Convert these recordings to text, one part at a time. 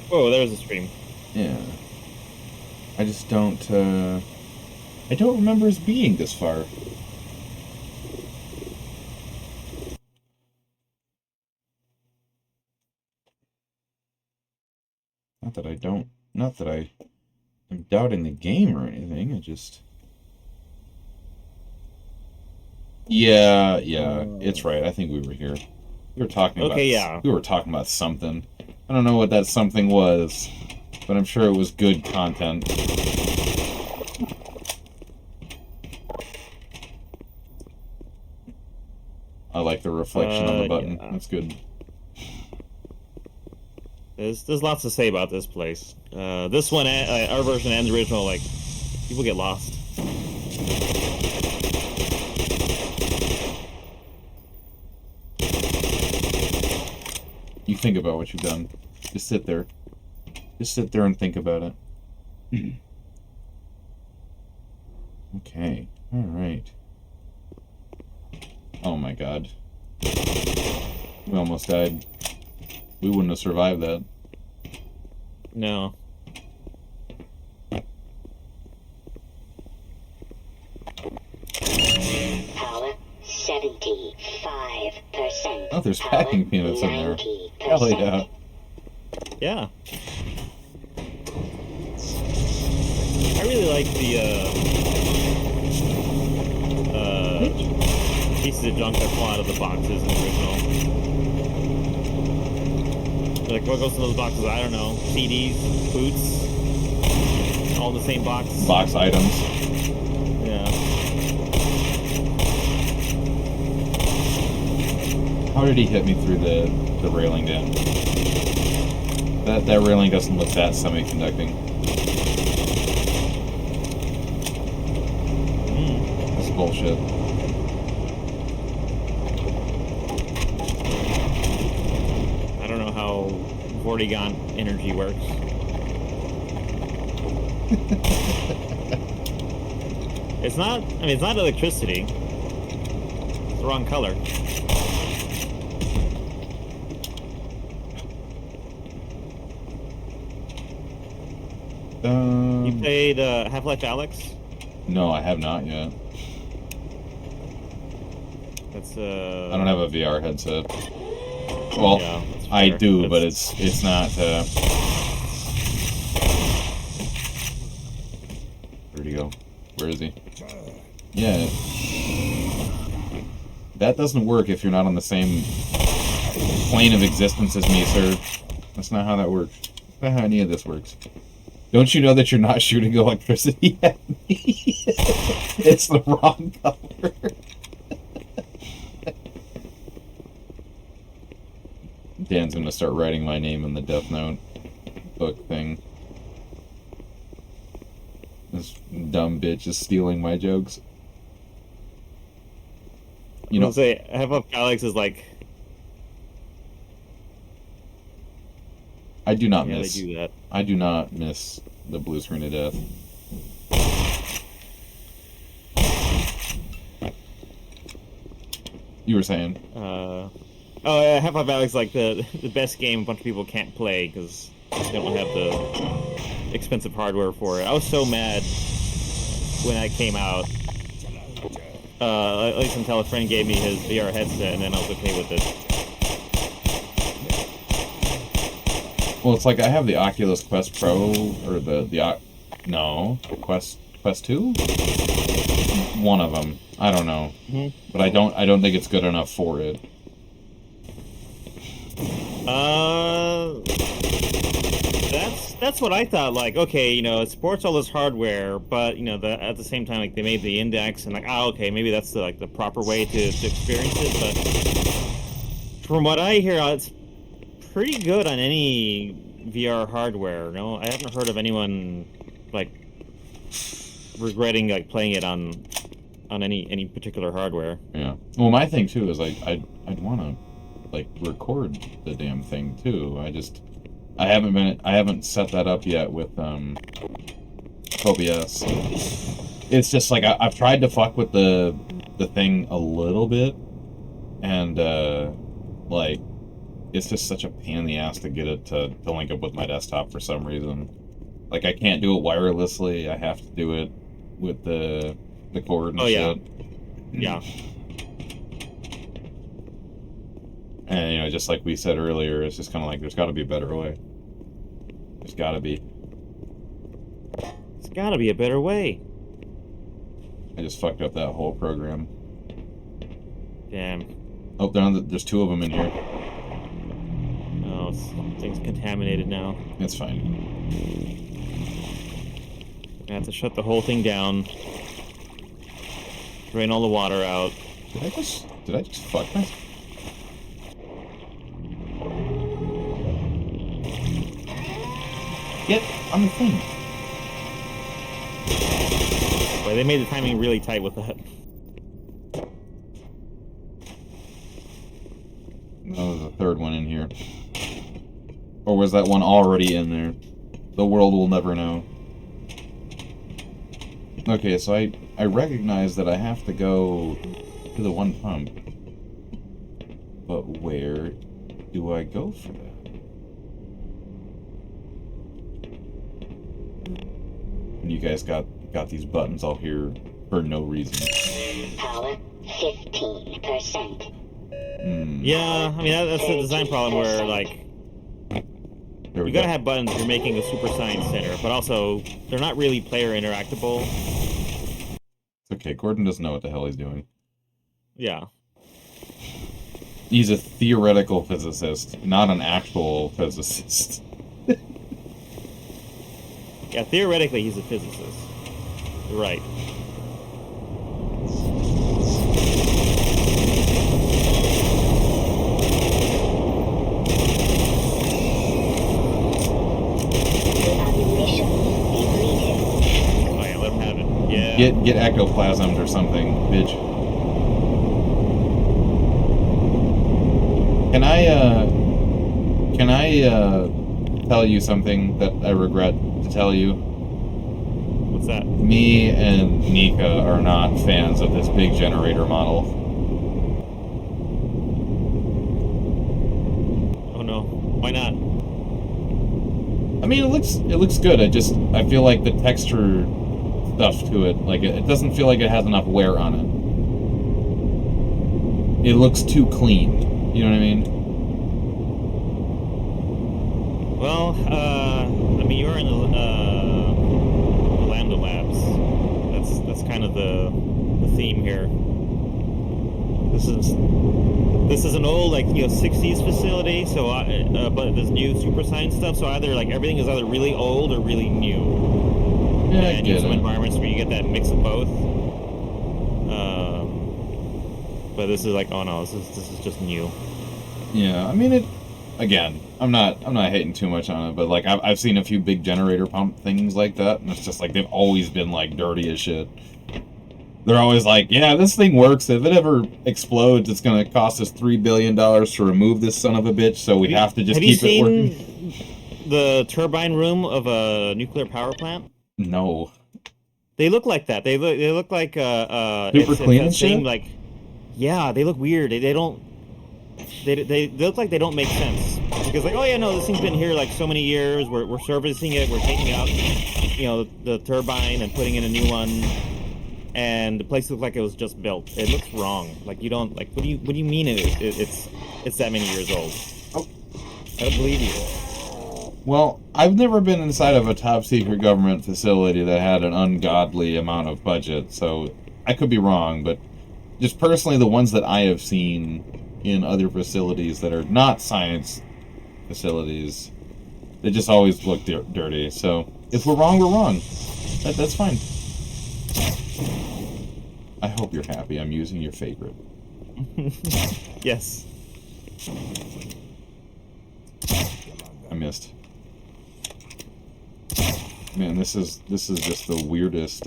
Whoa, there's a stream. Yeah. I just don't, I don't remember us being this far. Not that I am doubting the game or anything, I just... Yeah, it's right. I think we were here. Okay, yeah. We were talking about something. I don't know what that something was, but I'm sure it was good content. I like the reflection on the button. Yeah. That's good. There's lots to say about this place. This one, our version and the original, like, people get lost. You think about what you've done. Just sit there. Just sit there and think about it. Okay. Alright. Oh my god. We almost died. We wouldn't have survived that. No. Power 75%. Oh, there's packing peanuts in there. 90%. Hell yeah. Yeah. I really like the pieces of junk that fall out of the boxes in the original. Like, what goes in those boxes? I don't know. CDs, boots, all in the same box. Box items. Yeah. How did he hit me through the railing, Dan? That railing doesn't look that semiconducting. That's bullshit. I don't know how Vortigaunt energy works. It's not, I mean, it's not electricity. It's the wrong color. You played Half-Life Alyx? No, I have not yet. That's I don't have a VR headset. Well, yeah, I do, but it's not. Where'd he go? Where is he? Yeah. That doesn't work if you're not on the same plane of existence as me, sir. That's not how that works. That's not how any of this works. Don't you know that you're not shooting electricity at me? It's the wrong color. Dan's gonna start writing my name in the Death Note book thing. This dumb bitch is stealing my jokes. You know, say Half-Life Alyx is like, I do not yeah, miss. they do that. I do not miss the blue screen of death. You were saying? Half-Life Alyx is like the best game a bunch of people can't play because they don't have the expensive hardware for it. I was so mad when that came out. At least until a friend gave me his VR headset, and then I was okay with it. Well, it's like I have the Oculus Quest Pro or Quest 2? One of them. I don't know. Mm-hmm. But I don't think it's good enough for it. That's what I thought. Like, okay, you know, it supports all this hardware, but you know, at the same time, like they made the index, and like, oh, okay, maybe that's the proper way to experience it. But from what I hear, it's pretty good on any VR hardware. No, I haven't heard of anyone like regretting like playing it on any particular hardware. Yeah. Well, my thing too is like I'd want to like record the damn thing too. I haven't set that up yet with OBS. It's just like I've tried to fuck with the thing a little bit, and like it's just such a pain in the ass to get it to link up with my desktop for some reason. Like, I can't do it wirelessly. I have to do it with the cord and shit. Yeah. And, you know, just like we said earlier, it's just kind of like, there's got to be a better way. There's got to be. It's gotta be a better way. I just fucked up that whole program. Damn. Oh, there's two of them in here. Oh, thing's contaminated now. It's fine. I have to shut the whole thing down. Drain all the water out. Did I just fuck myself? Get on the thing. Boy, they made the timing really tight with that. Oh, there's a third one in here. Or was that one already in there? The world will never know. Okay, so I recognize that I have to go to the one pump. But where do I go for that? And you guys got these buttons all here for no reason. Power 15%. Yeah, I mean, that's the design problem where, like, There we you gotta go. have buttons. You're making a super science center, but also they're not really player interactable. It's okay, Gordon doesn't know what the hell he's doing. Yeah. He's a theoretical physicist, not an actual physicist. Yeah, theoretically, he's a physicist. You're right. Oh, yeah, let him have it. Yeah. Get ectoplasmed or something, bitch. Can I tell you something that I regret to tell you? What's that? Me and Nika are not fans of this big generator model. Oh, no. Why not? I mean, it looks good. I feel like the texture stuff to it, like it doesn't feel like it has enough wear on it. It looks too clean. You know what I mean? Well, I mean, you're in the Lambda Labs. That's kind of the theme here. This is an old, like, 60s facility, so but this new super science stuff, so either, like, everything is either really old or really new. Yeah, I And you get have some it. environments where you get that mix of both. But this is like, oh no, this is just new. Yeah, I mean Again, I'm not hating too much on it, but like I've seen a few big generator pump things like that, and it's just like they've always been like dirty as shit. They're always like, yeah, this thing works. If it ever explodes, it's gonna cost us $3 billion to remove this son of a bitch. So we have to just keep it working. Have you seen the turbine room of a nuclear power plant? No. They look like that. They look like Super clean that and shit? same, like, yeah, they look weird. They don't. They look like they don't make sense because, like, oh yeah, no, this thing's been here like so many years. We're servicing it. We're taking out the turbine and putting in a new one, and the place looks like it was just built. It looks wrong. Like, you don't, like, what do you mean it's that many years old? Oh. I don't believe you. Well, I've never been inside of a top secret government facility that had an ungodly amount of budget, so I could be wrong, but just personally, the ones that I have seen in other facilities that are not science facilities, they just always look dirty. So if we're wrong, we're wrong. That's fine. I hope you're happy. I'm using your favorite. Yes. I missed. Man, this is just the weirdest.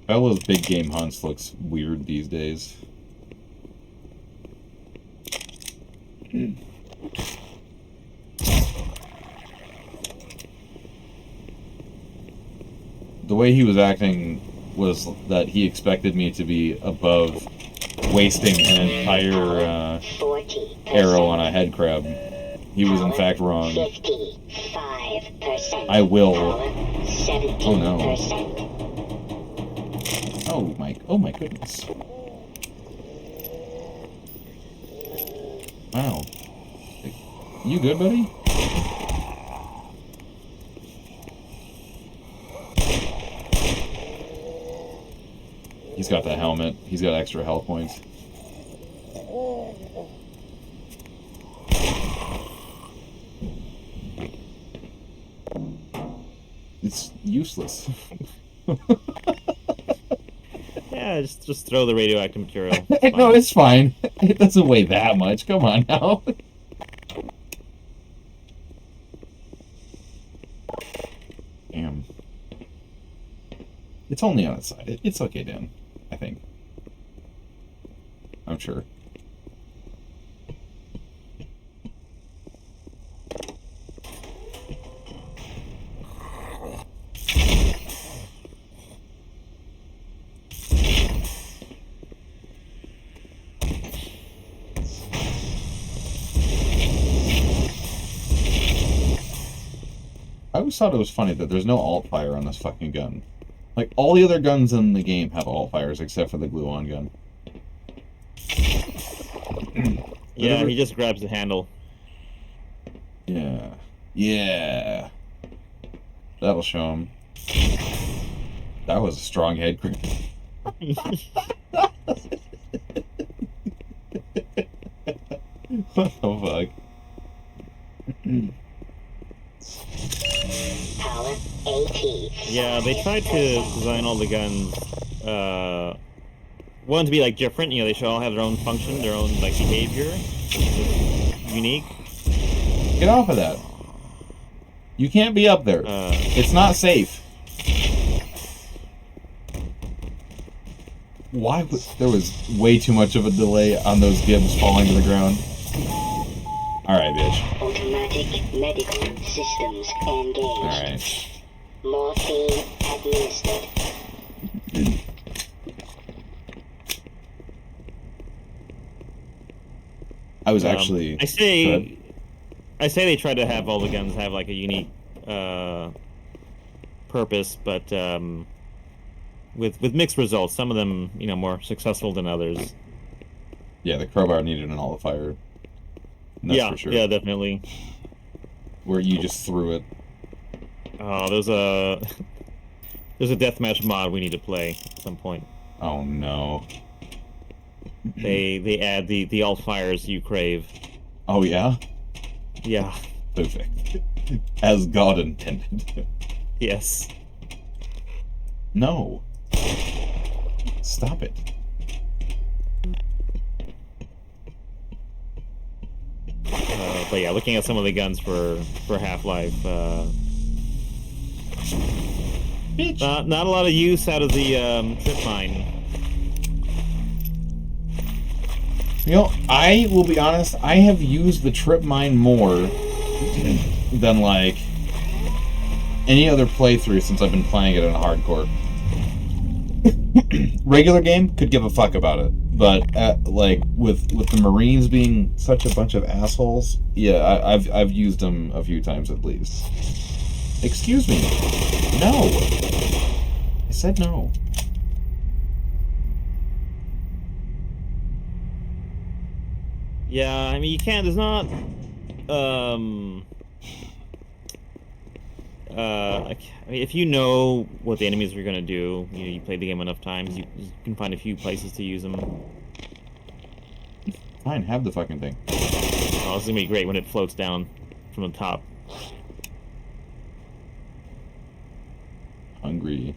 Cabela's big game hunts looks weird these days. The way he was acting was that he expected me to be above wasting an entire 40%. arrow on a head crab. He was in fact wrong. 55%. I will. Power 70%. Oh no. Oh my goodness. Wow. You good, buddy? He's got that helmet. He's got extra health points. It's useless. Yeah, just throw the radioactive material. No, it's fine. It doesn't weigh that much. Come on now. Damn. It's only on its side. It's okay, Dan. I think. I'm sure. I always thought it was funny that there's no alt fire on this fucking gun. Like, all the other guns in the game have alt fires except for the glue-on gun. Yeah, he just grabs the handle. Yeah. Yeah. That'll show him. That was a strong head grip. What the fuck? Power 80. Yeah, they tried to design all the guns, one to be like different. You know, they should all have their own function, their own like behavior, unique. Get off of that. You can't be up there. It's not safe. Why would... There was way too much of a delay on those gibs falling to the ground. Alright, bitch. Automatic medical systems engaged. Alright. Morphine administered. I was actually... I say they try to have all the guns have like a unique purpose, but with mixed results. Some of them, you know, more successful than others. Yeah, the crowbar needed an alt fire. That's Yeah, for sure. yeah, definitely. Where you just threw it. Oh, there's a deathmatch mod we need to play at some point. Oh no. They add the alt fires you crave. Oh yeah? Yeah. Perfect. As God intended. Yes. No. Stop it. But yeah, looking at some of the guns for Half-Life, Bitch. not a lot of use out of the trip mine. You know, I will be honest, I have used the trip mine more than, like, any other playthrough since I've been playing it in hardcore. Regular game, could give a fuck about it. But, like, with the Marines being such a bunch of assholes, yeah, I've used them a few times at least. Excuse me. No. I said no. Yeah, I mean, you can't, there's not, like, I mean, if you know what the enemies are gonna do, you know, you played the game enough times, you can find a few places to use them. Fine, have the fucking thing. Oh, this is gonna be great when it floats down from the top. Hungry.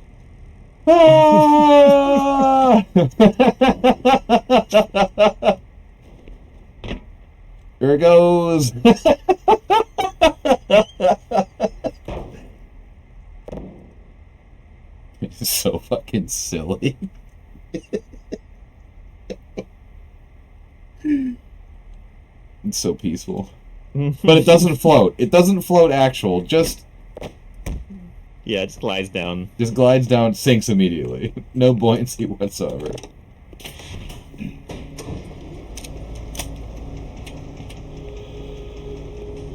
Ah! Here it goes. It's so fucking silly. It's so peaceful. But it doesn't float. It doesn't float actual. Just Yeah, it just glides down. glides down, sinks immediately. No buoyancy whatsoever.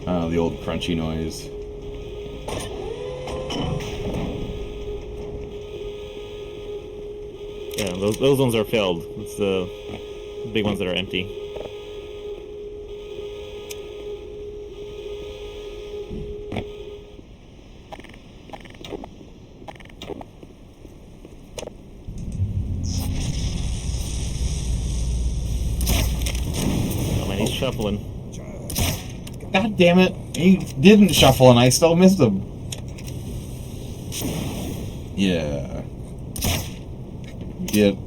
Oh, the old crunchy noise. Yeah, those ones are filled. It's the big ones that are empty. Oh man, he's shuffling. God damn it! He didn't shuffle and I still missed him. Yeah. Get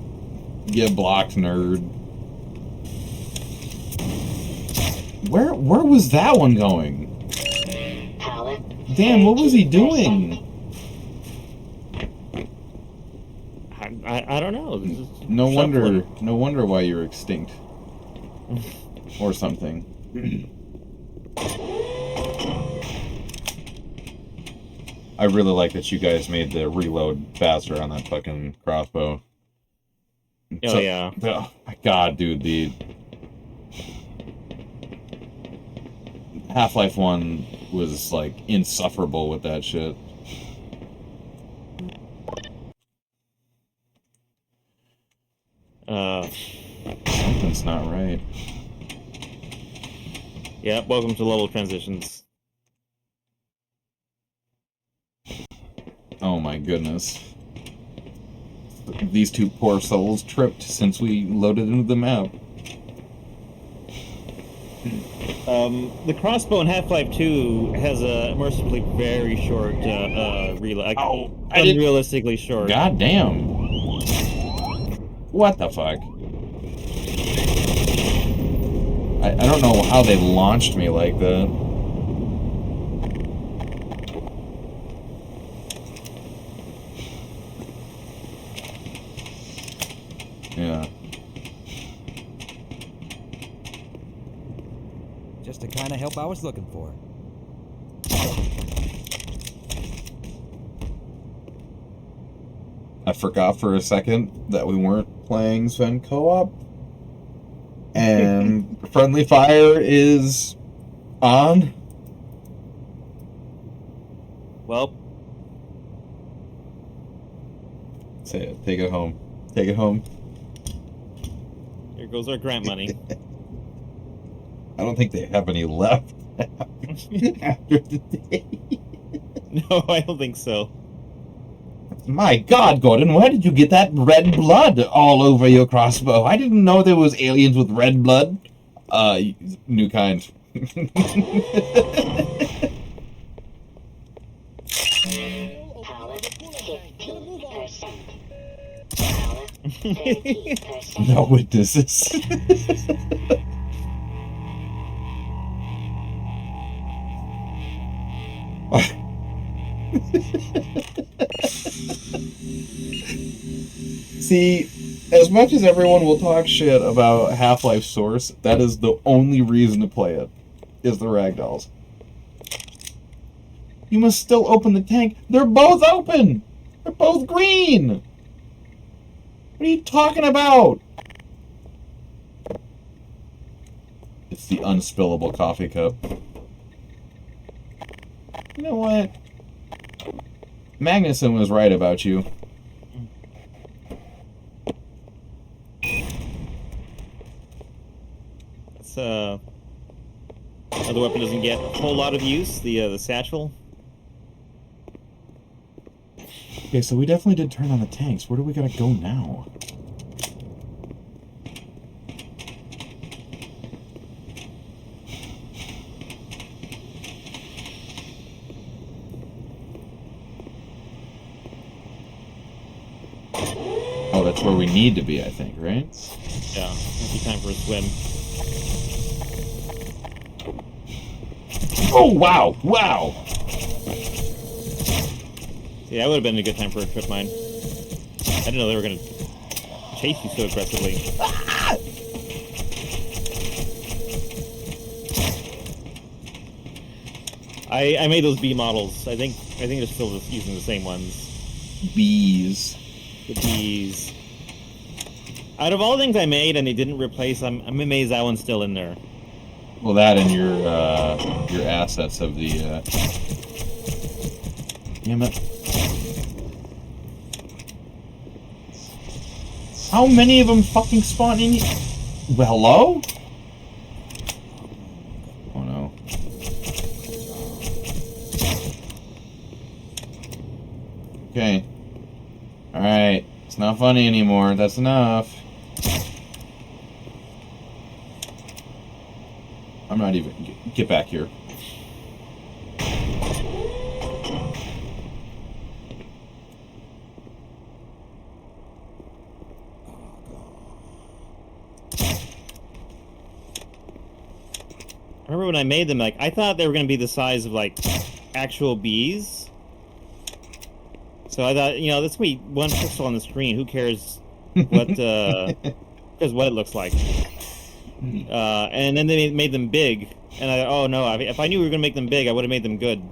blocked, nerd. Where was that one going? Power. Damn, what was he doing? I don't know. This is No shuffling. wonder why you're extinct. Or something. I really like that you guys made the reload faster on that fucking crossbow. Oh yeah. Oh my god, dude, the Half-Life 1 was like insufferable with that shit. Something's not right. Yeah, welcome to level transitions. Oh my goodness. These two poor souls tripped since we loaded into the map. The crossbow in Half-Life 2 has a mercifully very short reload. Oh, I didn't... Unrealistically short. God damn. What the fuck? I don't know how they launched me like that. Yeah. Just the kind of help I was looking for. I forgot for a second that we weren't playing Sven co-op. And friendly fire is on. Well, Say it. Take it home. Take it home. here goes our grant money. I don't think they have any left after the day. No, I don't think so. My God, Gordon, where did you get that red blood all over your crossbow? I didn't know there was aliens with red blood. New kind. Power 15%. Power 30%. No witnesses. See, as much as everyone will talk shit about Half-Life Source, that is the only reason to play it, is the ragdolls. You must still open the tank. They're both open! They're both green! What are you talking about? It's the unspillable coffee cup. You know what? Magnuson was right about you. That's other weapon doesn't get a whole lot of use. The satchel. Okay, so we definitely did turn on the tanks. Where do we gotta go now? Oh, that's where we need to be, I think, right? Yeah, might be time for a swim. Oh, wow! Wow! Yeah, that would have been a good time for a trip mine. I didn't know they were gonna chase you so aggressively. I made those bee models. I think they're still just using the same ones. Bees. The bees. Out of all the things I made and they didn't replace, I'm amazed that one's still in there. Well, that and your assets of the. Damn it! How many of them fucking spawn in? Well, hello? Oh no. Okay. All right. It's not funny anymore. That's enough. I'm not even... Get back here. I remember when I made them, like, I thought they were going to be the size of, like, actual bees. So I thought, you know, this will be one pixel on the screen. Who cares what, cares what it looks like? And then they made them big. And I thought, oh no, if I knew we were going to make them big, I would have made them good.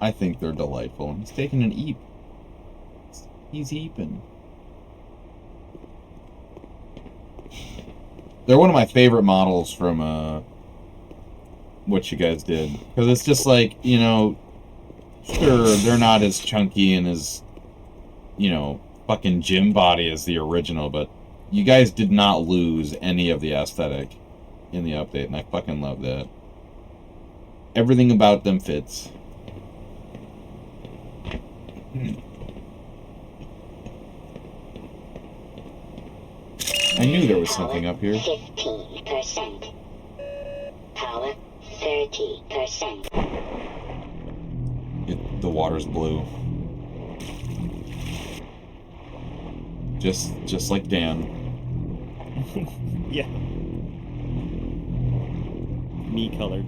I think they're delightful. He's taking an eep. He's eeping. They're one of my favorite models from, what you guys did. Because it's just like, you know, sure, they're not as chunky and as, you know, fucking gym body as the original, but you guys did not lose any of the aesthetic in the update, and I fucking love that. Everything about them fits. I knew there was something up here. 15%. Power 30%. The water's blue. Just like Dan. Yeah. Me colored.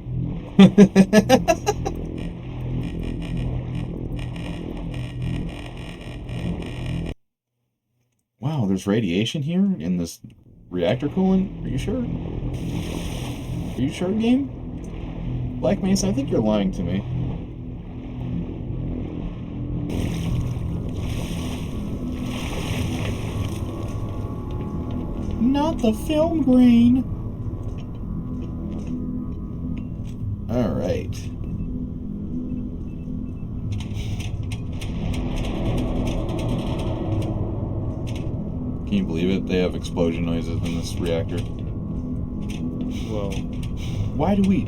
Wow, there's radiation here in this reactor coolant? Are you sure? Are you sure, game? Black Mesa, I think you're lying to me. Not the film grain. Alright. Can you believe it? They have explosion noises in this reactor. Whoa. Why do we...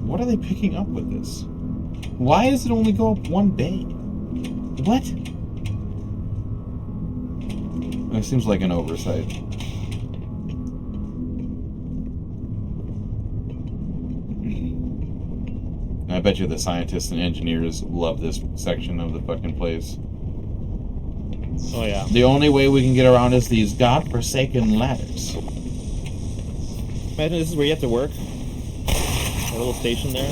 What are they picking up with this? Why does it only go up one bay? What? It seems like an oversight. I bet you the scientists and engineers love this section of the fucking place. Oh yeah. The only way we can get around is these godforsaken ladders. Imagine this is where you have to work. A little station there.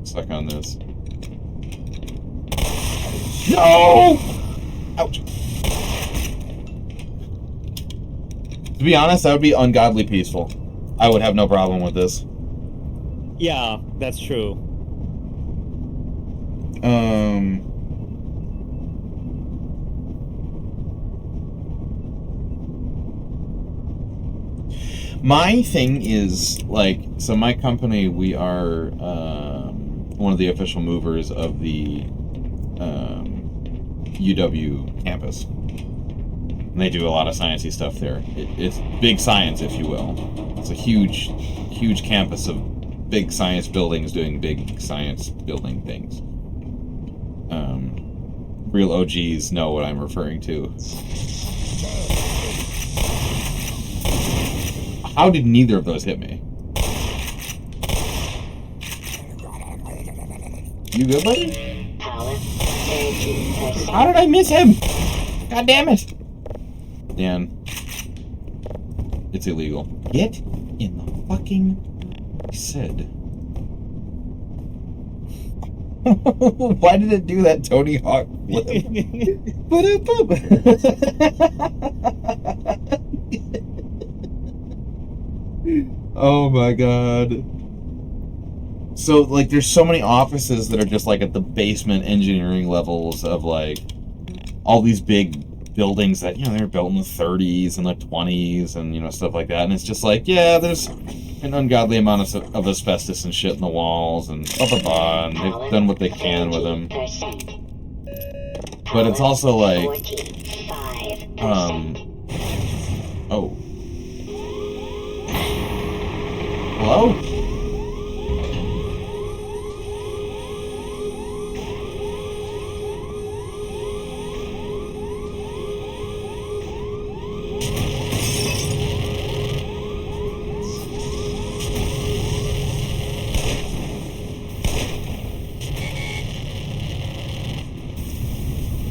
Suck on this. No! Ouch. To be honest, that would be ungodly peaceful. I would have no problem with this. Yeah, that's true. My thing is, like, so my company, we are one of the official movers of the UW campus. And they do a lot of sciencey stuff there. It's big science, if you will. It's a huge, huge campus of big science buildings doing big science building things. Real OGs know what I'm referring to. How did neither of those hit me? You good, buddy? Power 30%. How did I miss him? God damn it! Dan, it's illegal. Get in the fucking... I said. Why did it do that Tony Hawk flip? Oh my god. So, like, there's so many offices that are just, like, at the basement engineering levels of, like, all these big buildings that, you know, they were built in the 30s and the 20s and, you know, stuff like that. And it's just like, yeah, there's an ungodly amount of asbestos and shit in the walls and blah, blah, blah. And they've done what they can with them. But it's also like, oh. Hello?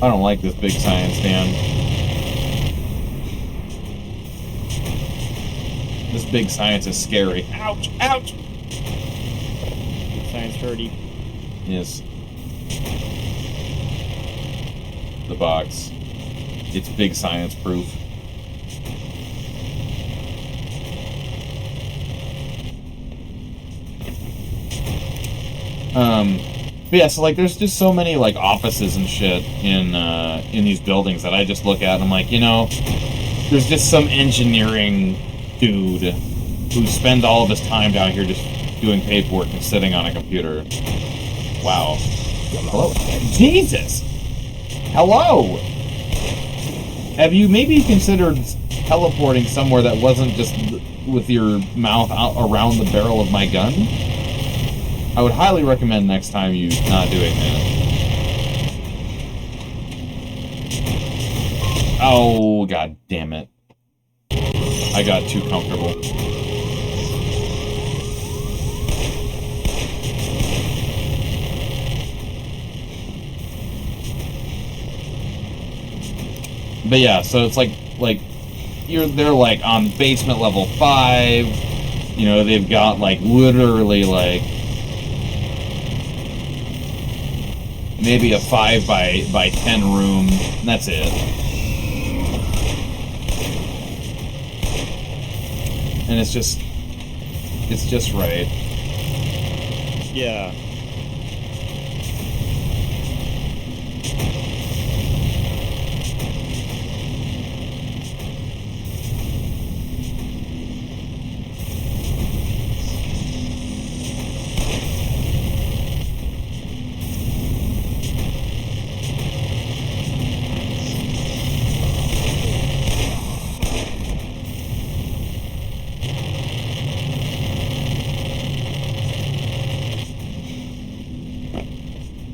I don't like this big science, Dan. This big science is scary. Ouch! Ouch! Big science hurdy. Yes. The box. It's big science proof. But yeah, so like there's just so many like offices and shit in these buildings that I just look at and I'm like, you know, there's just some engineering dude who spends all of his time down here just doing paperwork and sitting on a computer. Wow. Hello? Jesus! Hello! Have you maybe considered teleporting somewhere that wasn't just with your mouth out around the barrel of my gun? I would highly recommend next time you not doing that. Oh, god damn it. I got too comfortable. But yeah, so it's like they're like on basement level 5. You know, they've got like literally like maybe a 5 by 10 room, and that's it. And it's just right. Yeah.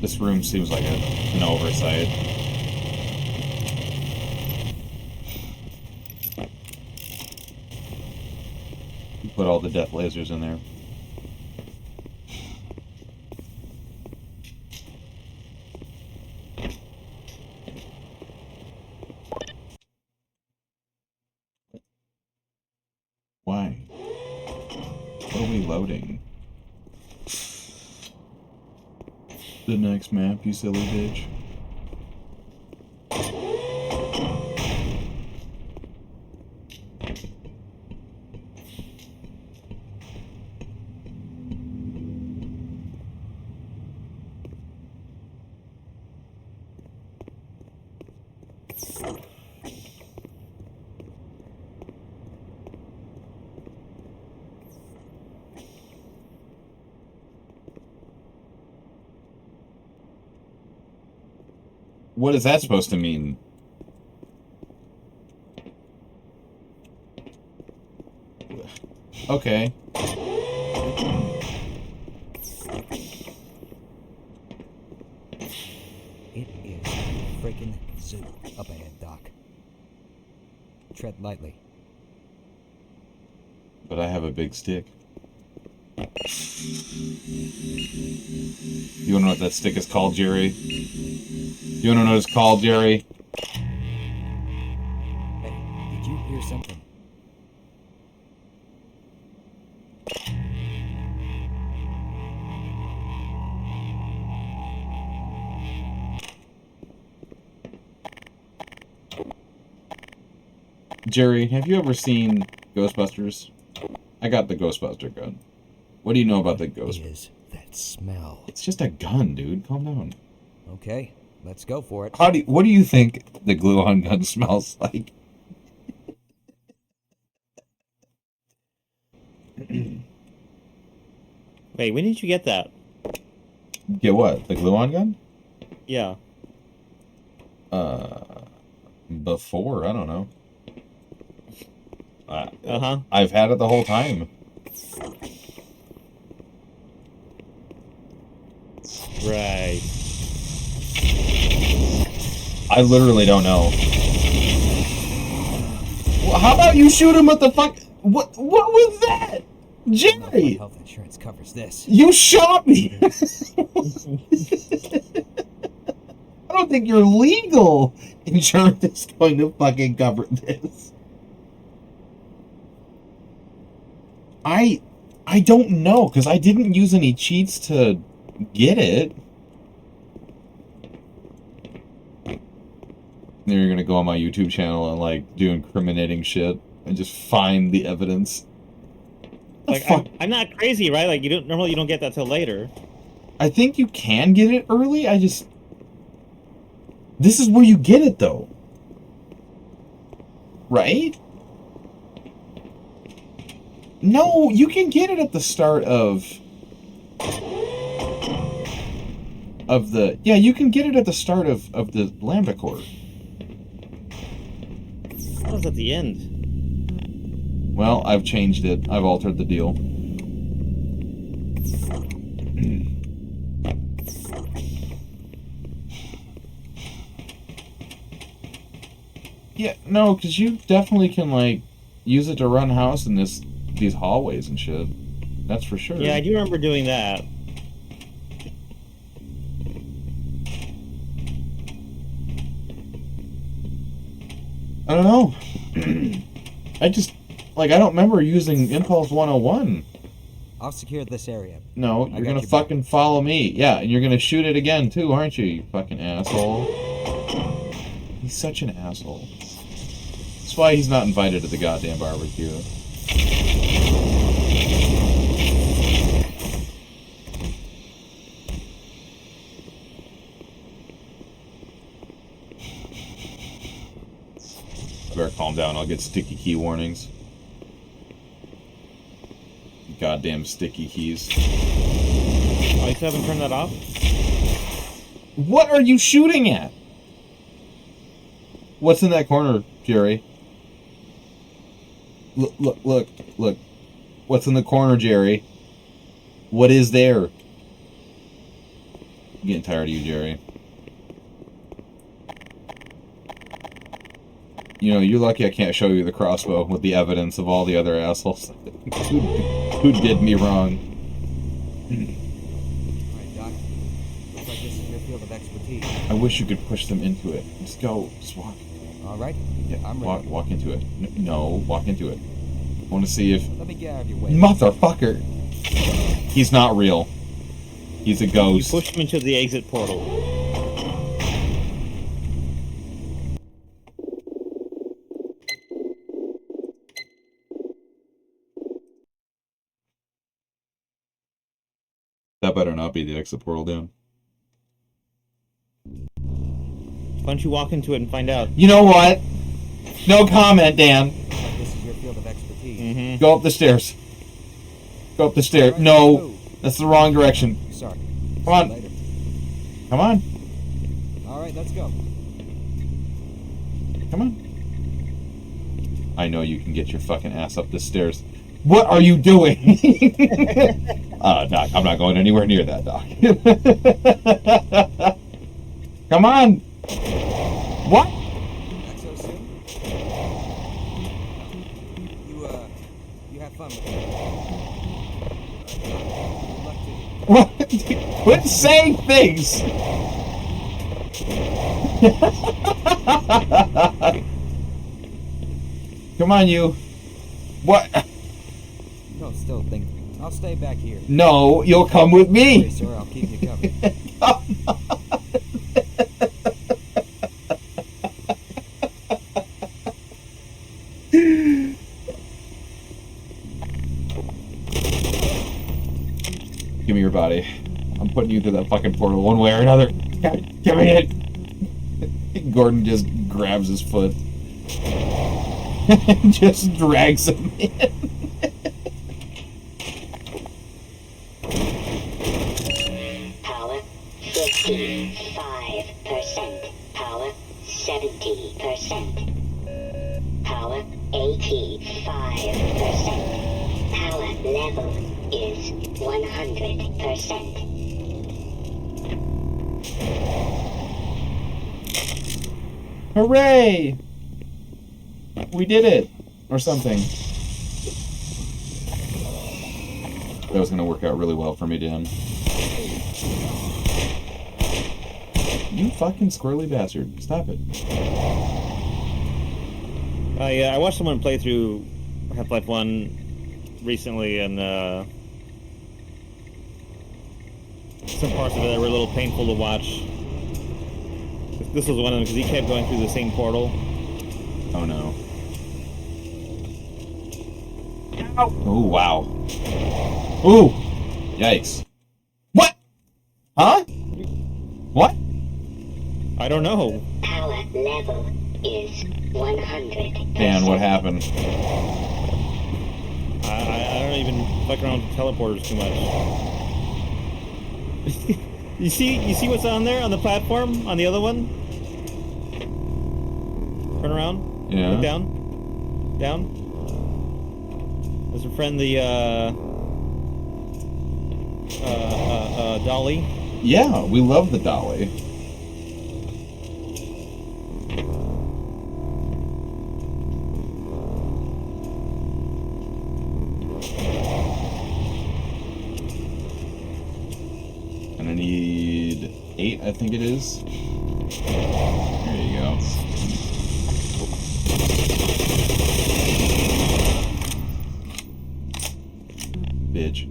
This room seems like an oversight. Put all the death lasers in there. Why? What are we loading? The next map, you silly bitch. What is that supposed to mean? Okay. It is a freaking zoo up ahead, Doc. Tread lightly. But I have a big stick. You wanna know what that stick is called, Jerry? You wanna know what it's called, Jerry? Hey, did you hear something? Jerry, have you ever seen Ghostbusters? I got the Ghostbuster gun. What do you know about the Ghost? Is that That smell. It's just a gun, dude. Calm down. Okay, let's go for it. What do you think the glue-on gun smells like? Wait, when did you get that? Get what? The glue-on gun? Yeah. Before, I don't know. Uh-huh. I've had it the whole time. Right. I literally don't know. Well, how about you shoot him with the fuck? What was that? I don't know if my Jerry! health insurance covers this. You shot me! I don't think your legal insurance is going to fucking cover this. I don't know, because I didn't use any cheats to get it. Then you're gonna go on my YouTube channel and like do incriminating shit and just find the evidence. Like, I'm not crazy, right? Like, you don't get that till later. I think you can get it early. This is where you get it though, right? No, you can get it at the start of the... Yeah, you can get it at the start of the Lambicore. That was at the end. Well, I've changed it. I've altered the deal. Yeah, no, because you definitely can, like, use it to run house in these hallways and shit. That's for sure. Yeah, I do remember doing that. I don't know. I don't remember using Impulse 101. I'll secure this area. No, I you're got gonna your fucking follow me. Yeah, and you're gonna shoot it again too, aren't you, you fucking asshole? He's such an asshole. That's why he's not invited to the goddamn barbecue. I better calm down, I'll get sticky key warnings. Goddamn sticky keys. Oh, you still haven't turned that off? What are you shooting at? What's in that corner, Jerry? Look. What's in the corner, Jerry? What is there? I'm getting tired of you, Jerry. You know, you're lucky I can't show you the crossbow with the evidence of all the other assholes who did me wrong. Alright, Doc. Looks like this is your field of expertise. I wish you could push them into it. Just go. Just walk. Alright? Yeah, I'm ready. walk into it. No, walk into it. I want to see if... Let me get out of your way. Motherfucker! He's not real. He's a You ghost. pushed him into the exit portal. That better not be the exit portal, Dan. Why don't you walk into it and find out? You know what? No comment, Dan. Looks like this is your field of expertise. Mm-hmm. Go up the stairs. Go up the stairs. Alright, No, move. that's the wrong direction. Sorry. Come on. See you later. Come on. Alright, let's go. Come on. I know you can get your fucking ass up the stairs. What are you doing? Doc, I'm not going anywhere near that, Doc. Come on. What? Not so soon? You have fun with it. Good luck to you. What? Quit saying things. Come on, you. What? No, still think. I'll stay back here. No, you'll come with Sorry, me. sir, I'll keep you covered. Give me your body. I'm putting you through that fucking portal one way or another. God, give me it! Gordon just grabs his foot. And just drags him in. Power 55%. Power 70%. Power 85%. Power level is 100%. Hooray! We did it! Or something. That was gonna work out really well for me, Dan. You fucking squirrely bastard. Stop it. Yeah, I watched someone play through Half-Life 1 recently, and some parts of it were a little painful to watch. This was one of them, because he kept going through the same portal. Oh no. Oh, wow. Ooh! Yikes. What? Huh? What? I don't know. Power level is 100%. Dan, what happened? I don't even fuck around with teleporters too much. You see what's on there on the platform on the other one? Turn around. Yeah. Look down. Down. There's a friend, the Dolly. Yeah, we love the dolly. And I need 8, I think it is. There you go. Bitch.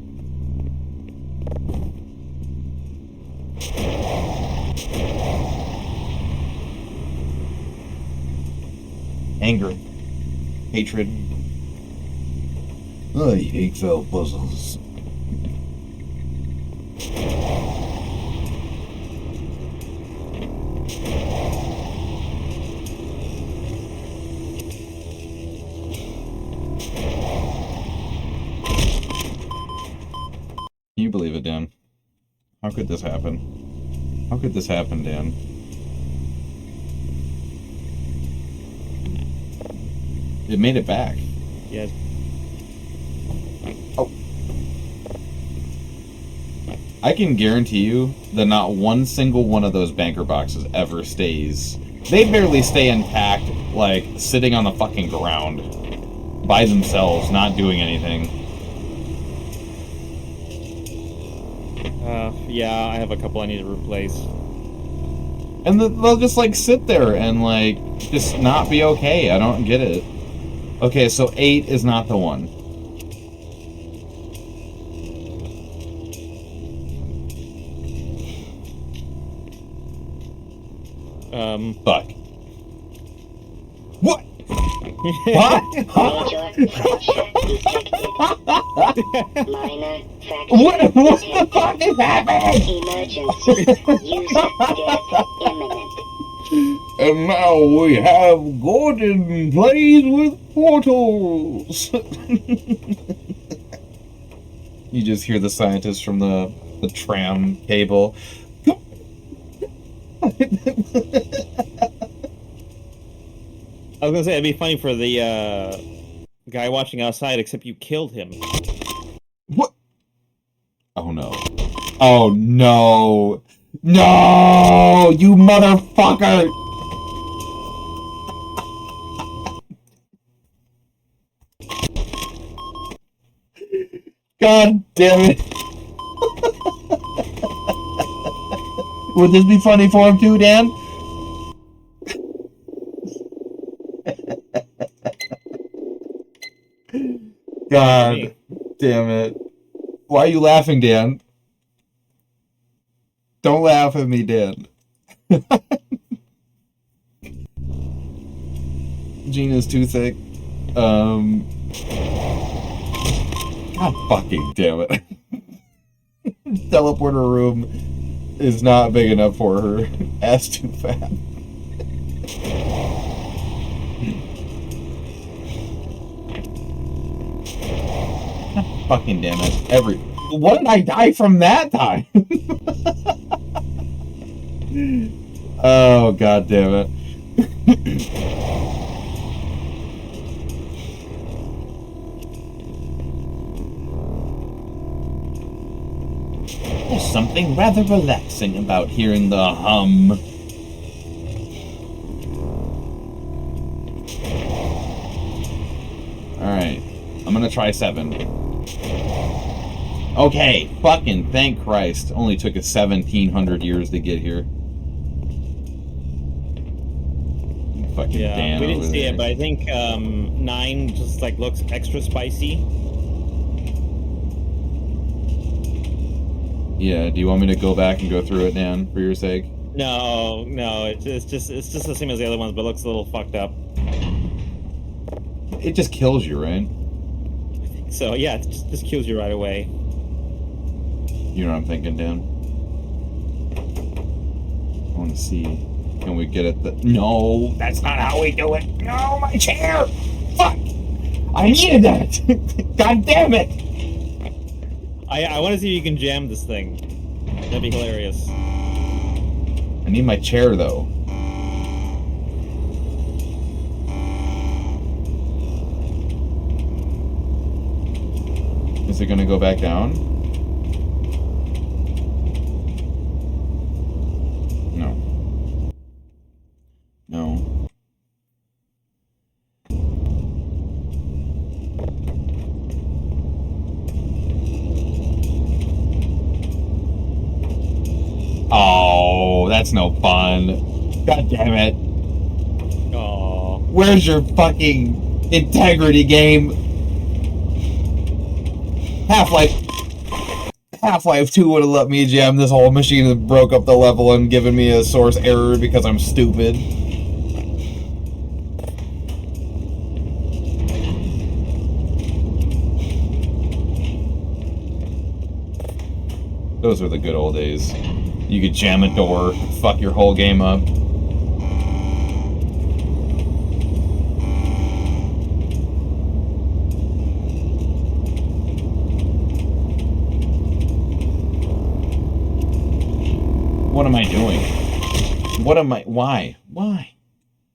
Anger. Hatred. I hate fell puzzles. Can you believe it, Dan? How could this happen? How could this happen, Dan? It made it back. Yeah. Oh. I can guarantee you that not one single one of those banker boxes ever stays. They barely stay intact, like, sitting on the fucking ground. By themselves, not doing anything. Yeah, I have a couple I need to replace. And they'll just, like, sit there and, like, just not be okay. I don't get it. Okay, so 8 is not the one. Fuck. What? What? Major fracture detected. Minor fracture What the detected. fuck is happening? Emergency. User death imminent. And now we have Gordon plays with portals. You just hear the scientist from the tram cable. I was gonna say it'd be funny for the guy watching outside, except you killed him. What? Oh no. Oh no. No! You motherfucker! God damn it. Would this be funny for him too, Dan? God damn it. Why are you laughing, Dan? Don't laugh at me, Dan. Gina's too thick. God fucking damn it. teleporter room is not big enough for her. Ass too fat. Fucking damn it. What did I die from that time? Oh, god damn it. There's something rather relaxing about hearing the hum. Alright. I'm gonna try 7. Okay, fucking thank Christ. Only took us 1,700 years to get here. Fucking Yeah, Dan we didn't over see there. it, but I think 9 just like looks extra spicy. Yeah, do you want me to go back and go through it, Dan, for your sake? No, it's just the same as the other ones, but it looks a little fucked up. It just kills you, right? So yeah, it just kills you right away. You know what I'm thinking, Dan? I want to see. Can we get it? No, that's not how we do it. No, my chair! Fuck! I needed that! God damn it! I want to see if you can jam this thing. That'd be hilarious. I need my chair, though. Is it gonna go back down? No. No. Oh, that's no fun. God damn it. Oh, Where's your fucking integrity game? Half-Life 2 would have let me jam this whole machine and broke up the level and given me a source error because I'm stupid. Those were the good old days. You could jam a door, fuck your whole game up. What am I doing? Why?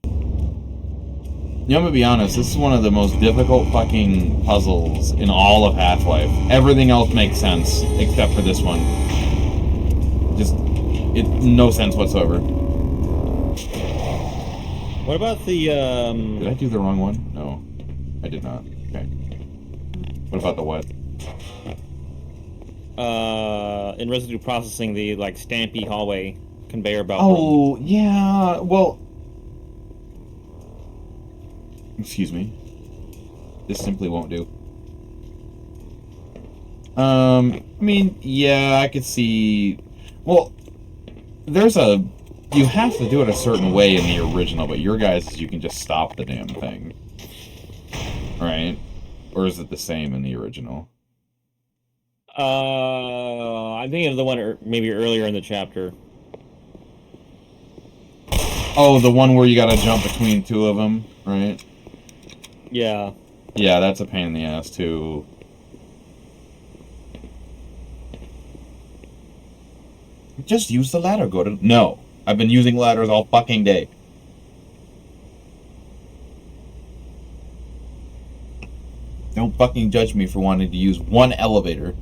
You know, I'm gonna be honest, this is one of the most difficult fucking puzzles in all of Half-Life. Everything else makes sense, except for this one. Just, no sense whatsoever. what about the Did I do the wrong one? No, I did not. Okay. What about the what? in residue processing, the like stampy hallway conveyor belt room? Oh, yeah, well... Excuse me. This simply won't do. I mean, yeah, I could see... Well, there's a... You have to do it a certain way in the original, but your guys, you can just stop the damn thing. Right? Or is it the same in the original? I'm thinking of the one maybe earlier in the chapter. Oh, the one where you gotta jump between two of them, right? Yeah. Yeah, that's a pain in the ass, too. Just use the ladder, Gordon. No. I've been using ladders all fucking day. Don't fucking judge me for wanting to use one elevator.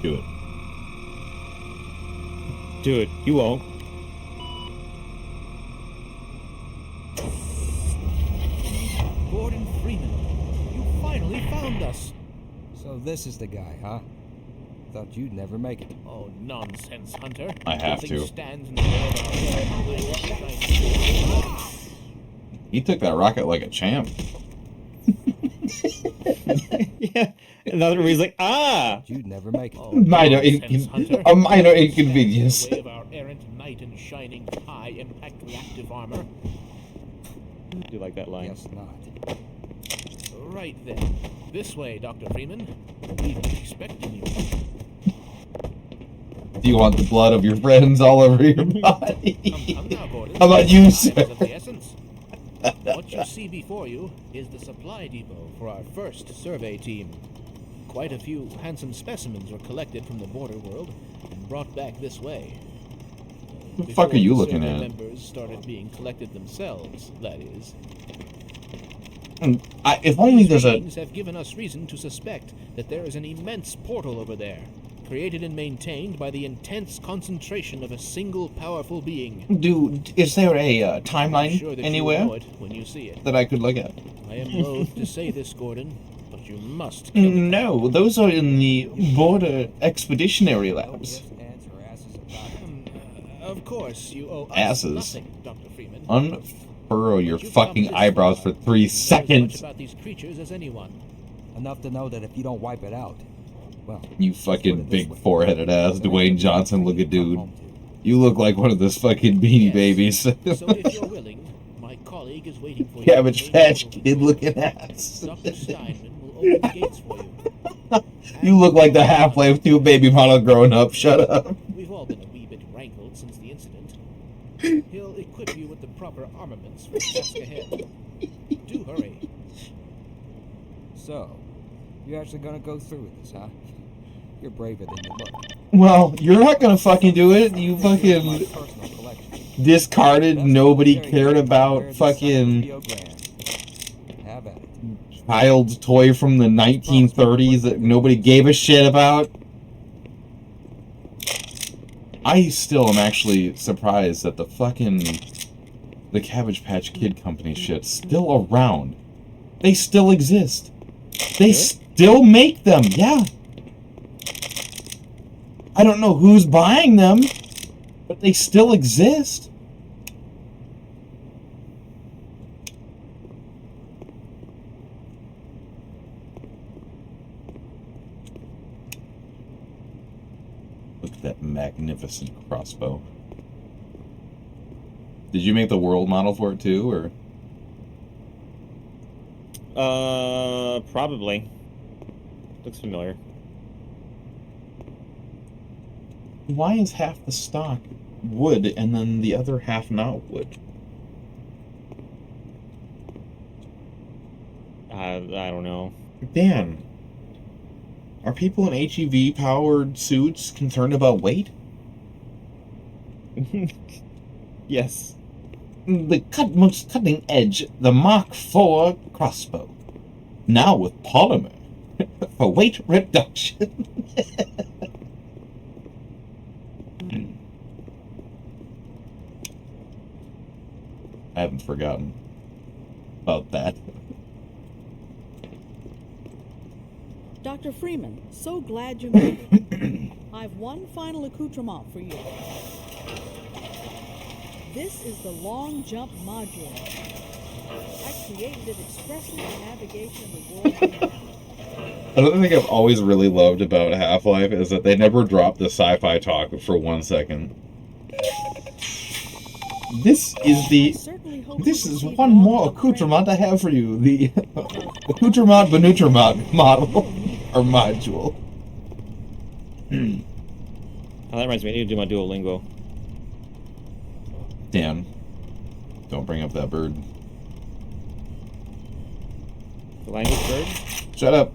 Do it. Do it. You won't. finally found us. So this is the guy, huh? Thought you'd never make it. Oh, nonsense, Hunter. I have Nothing to. stands in the way of our He took that rocket like a champ. Yeah. Another reason, like, ah! You'd never make it. Oh, Minor nonsense, Hunter. a minor Nothing inconvenience. stands in the way of our errant knight in shining high-impact reactive armor. I do like that line. Guess not. Right then. This way, Dr. Freeman. We've been expecting you. Do you want the blood of your friends all over your body? Come now, Gordon. How about you, Time sir? is of the essence. What you see before you is the supply depot for our first survey team. Quite a few handsome specimens were collected from the border world and brought back this way. What the fuck are you Before looking survey at? members started being collected themselves, that is. If only These there's a... readings have given us reason to suspect that there is an immense portal over there, created and maintained by the intense concentration of a single powerful being. Is there a I'm timeline sure that anywhere you will know it when you see it. that I could look at? I am loath to say this, Gordon, but you must kill it. No, those are in the border expeditionary labs. Ifs, ands, or asses about it. Of course, you owe us Asses. nothing, Dr. Freeman. Unfurrow your But you've fucking come this eyebrows far. for 3 You know as much seconds. about these creatures as anyone. Enough to know that if you don't wipe it out, well, You fucking big four-headed ass Dwayne Johnson looking dude. home to. You look like one of those fucking Beanie Yes. Babies. So if you're willing, my colleague is waiting for you. Cabbage in the Patch portal. Kid looking ass. Dr. Steinman will open the gates for you. You look like the Half-Life 2 baby model growing up. Shut up. We've all been a wee bit rankled since the incident. He'll equip you with the proper armaments for the task ahead. Do hurry. So, you're actually gonna go through with this, huh? You're braver than you look. Well, you're not gonna fucking do it. You Here's my fucking personal collection. discarded, Best nobody military cared gear about anywhere this side of the fucking Rio Grande. Have at it. child's toy from the 1930s that nobody gave a shit about. I still am actually surprised that the Cabbage Patch Kid company shit's still around. They still exist. They still make them, yeah. I don't know who's buying them, but they still exist. Look at that magnificent crossbow. Did you make the world model for it too, or? Probably. Looks familiar. Why is half the stock wood and then the other half not wood? I don't know. Dan, are people in HEV-powered suits concerned about weight? Yes. The most cutting edge, the Mark IV crossbow. Now with polymer for weight reduction. I haven't forgotten about that. Dr. Freeman, so glad you made it. I've one final accoutrement for you. This is the long jump module. I created it expressly for navigation of the world. Another thing I've always really loved about Half-Life is that they never drop the sci-fi talk for 1 second. This is one more accoutrement I have for you. The accoutrement benutriment model or module. Oh, that reminds me, I need to do my Duolingo. Dan, don't bring up that bird. The language bird? Shut up.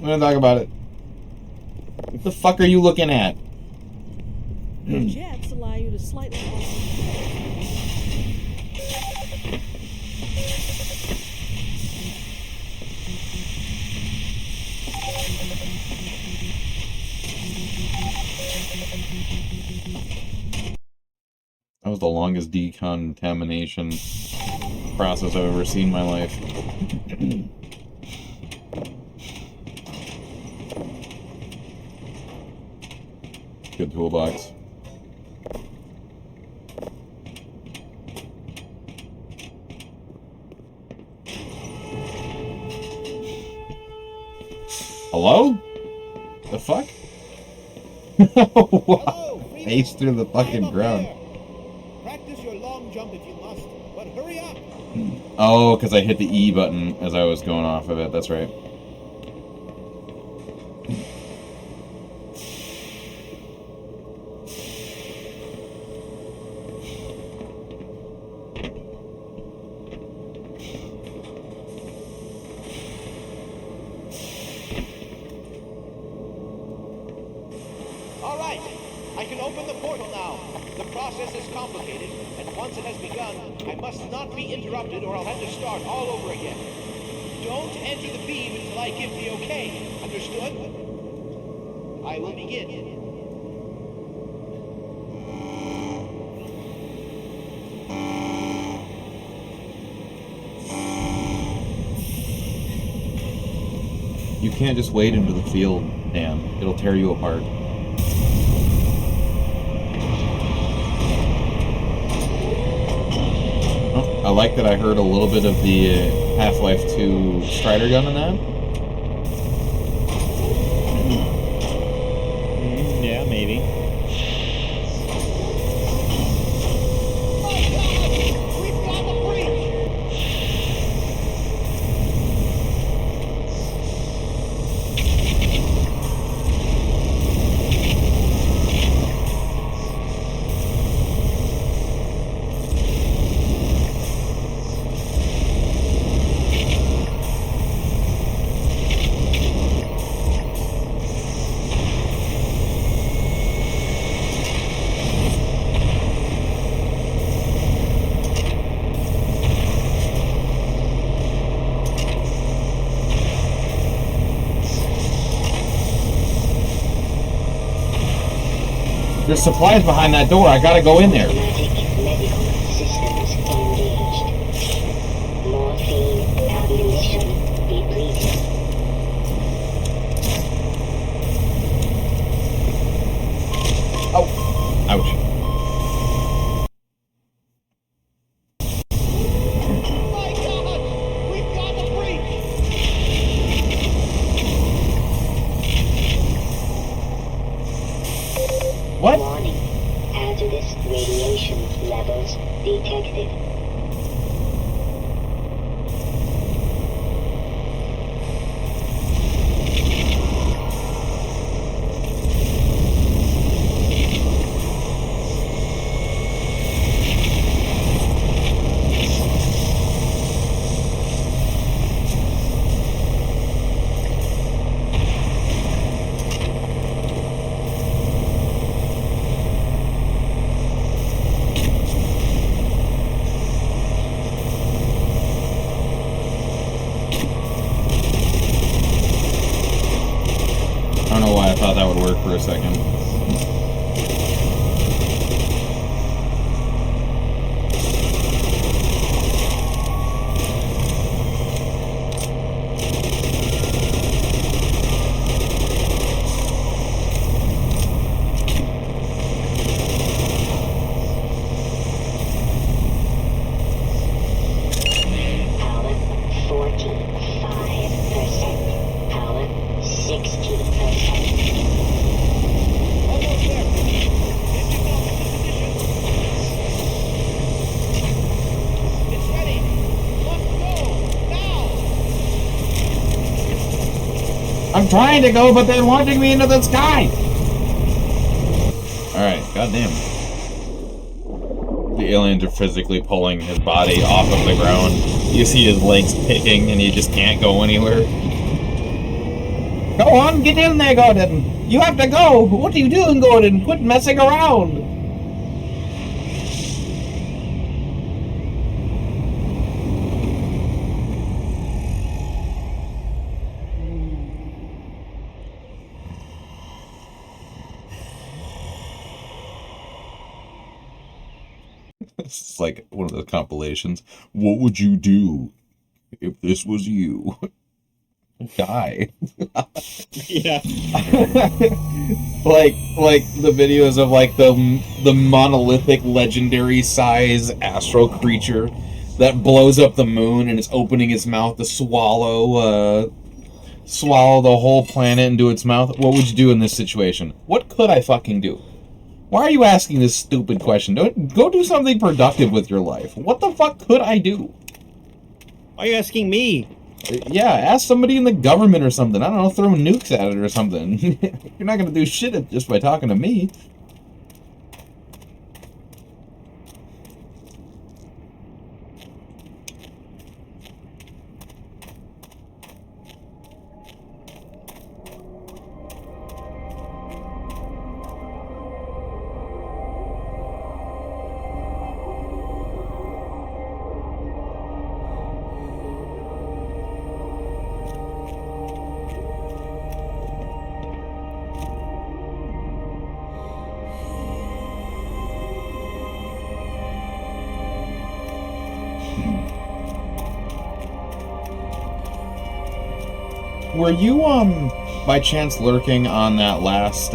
We're gonna talk about it. What the fuck are you looking at? The jets allow you to slightly That was the longest decontamination process I've ever seen in my life. Good toolbox. Hello? The fuck? Wow. Hello, Freedom. Ace through the fucking Climb up ground. there. Practice your long jump if you must, but hurry up. Oh, because I hit the E button as I was going off of it. That's right. All right, I can open the portal now. The process is complicated, and once it has begun, I must not be interrupted or I'll have to start all over again. Don't enter the beam until I give the okay. Understood? I will begin. You can't just wade into the field, Dan. It'll tear you apart. Oh, I like that I heard a little bit of the Half-Life 2 Strider gun in that. Yeah, maybe. My God! We've got a breach! There's supplies behind that door. I gotta go in there. Automatic medical systems engaged. Morphine ammunition depleted. Oh, ouch. My God! We've got a breach! What? Warning. Hazardous radiation levels detected. I don't know why I thought that would work for a second. Power 45%. Power 60%. Almost there. Engine now into position. It's ready. Must go. Now. I'm trying to go, but they're launching me into the sky! Alright, goddamn. The aliens are physically pulling his body off of the ground. You see his legs picking, and he just can't go anywhere. Go on, get in there, Gordon! You have to go! What are you doing, Gordon? Quit messing around! It's like one of those compilations. What would you do if this was you? Die. Yeah. like the videos of like the monolithic legendary size astral creature that blows up the moon and is opening its mouth to swallow the whole planet into its mouth. What would you do in this situation? What could I fucking do? Why are you asking this stupid question? Go do something productive with your life. What the fuck could I do? Why are you asking me? Yeah, ask somebody in the government or something. I don't know, throw nukes at it or something. You're not gonna do shit just by talking to me. Were you, by chance lurking on that last,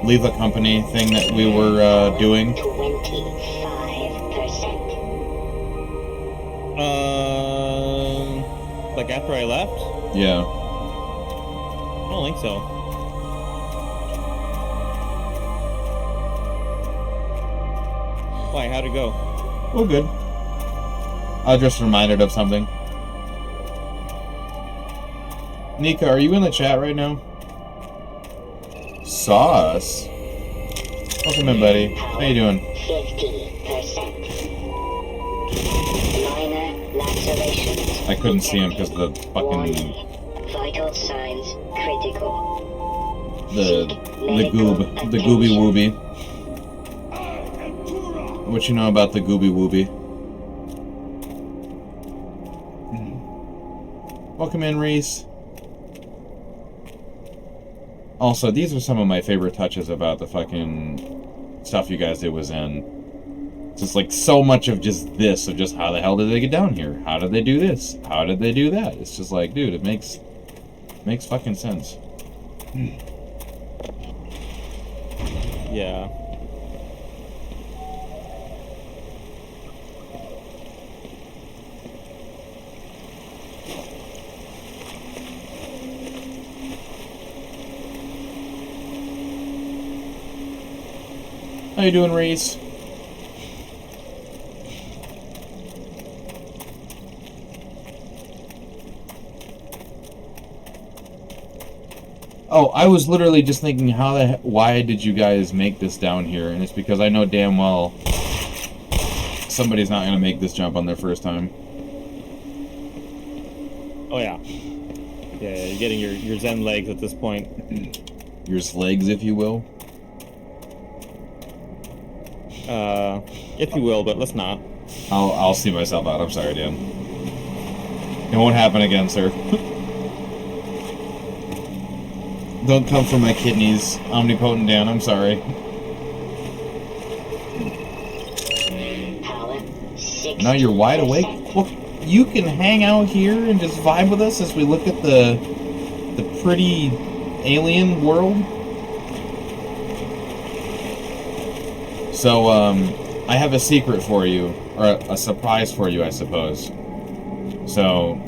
Leave the Company thing that we were, doing? 25%. Like after I left? Yeah. I don't think so. Why? How'd it go? Well, good. I was just reminded of something. Nika, are you in the chat right now? Sauce? Welcome in, buddy. How you doing? 50%. Minor lacerations. I couldn't see him because the fucking... Warning. Vital signs critical. the goob. The gooby wooby. What you know about the gooby wooby? Welcome in, Reese. Also, these are some of my favorite touches about the fucking stuff you guys did with Zen. Just like so much of just this, of just how the hell did they get down here? How did they do this? How did they do that? It's just like, dude, it makes fucking sense. Yeah. How you doing, Reese? Oh, I was literally just thinking, why did you guys make this down here? And it's because I know damn well somebody's not gonna make this jump on their first time. Oh yeah. Yeah, you're getting your Zen legs at this point. Your legs, if you will. If you will, but let's not. I'll see myself out. I'm sorry, Dan. It won't happen again, sir. Don't come for my kidneys, Omnipotent Dan. I'm sorry. Power 60%. Now you're wide awake. Well, you can hang out here and just vibe with us as we look at the pretty alien world. So, I have a secret for you, or a surprise for you, I suppose. So,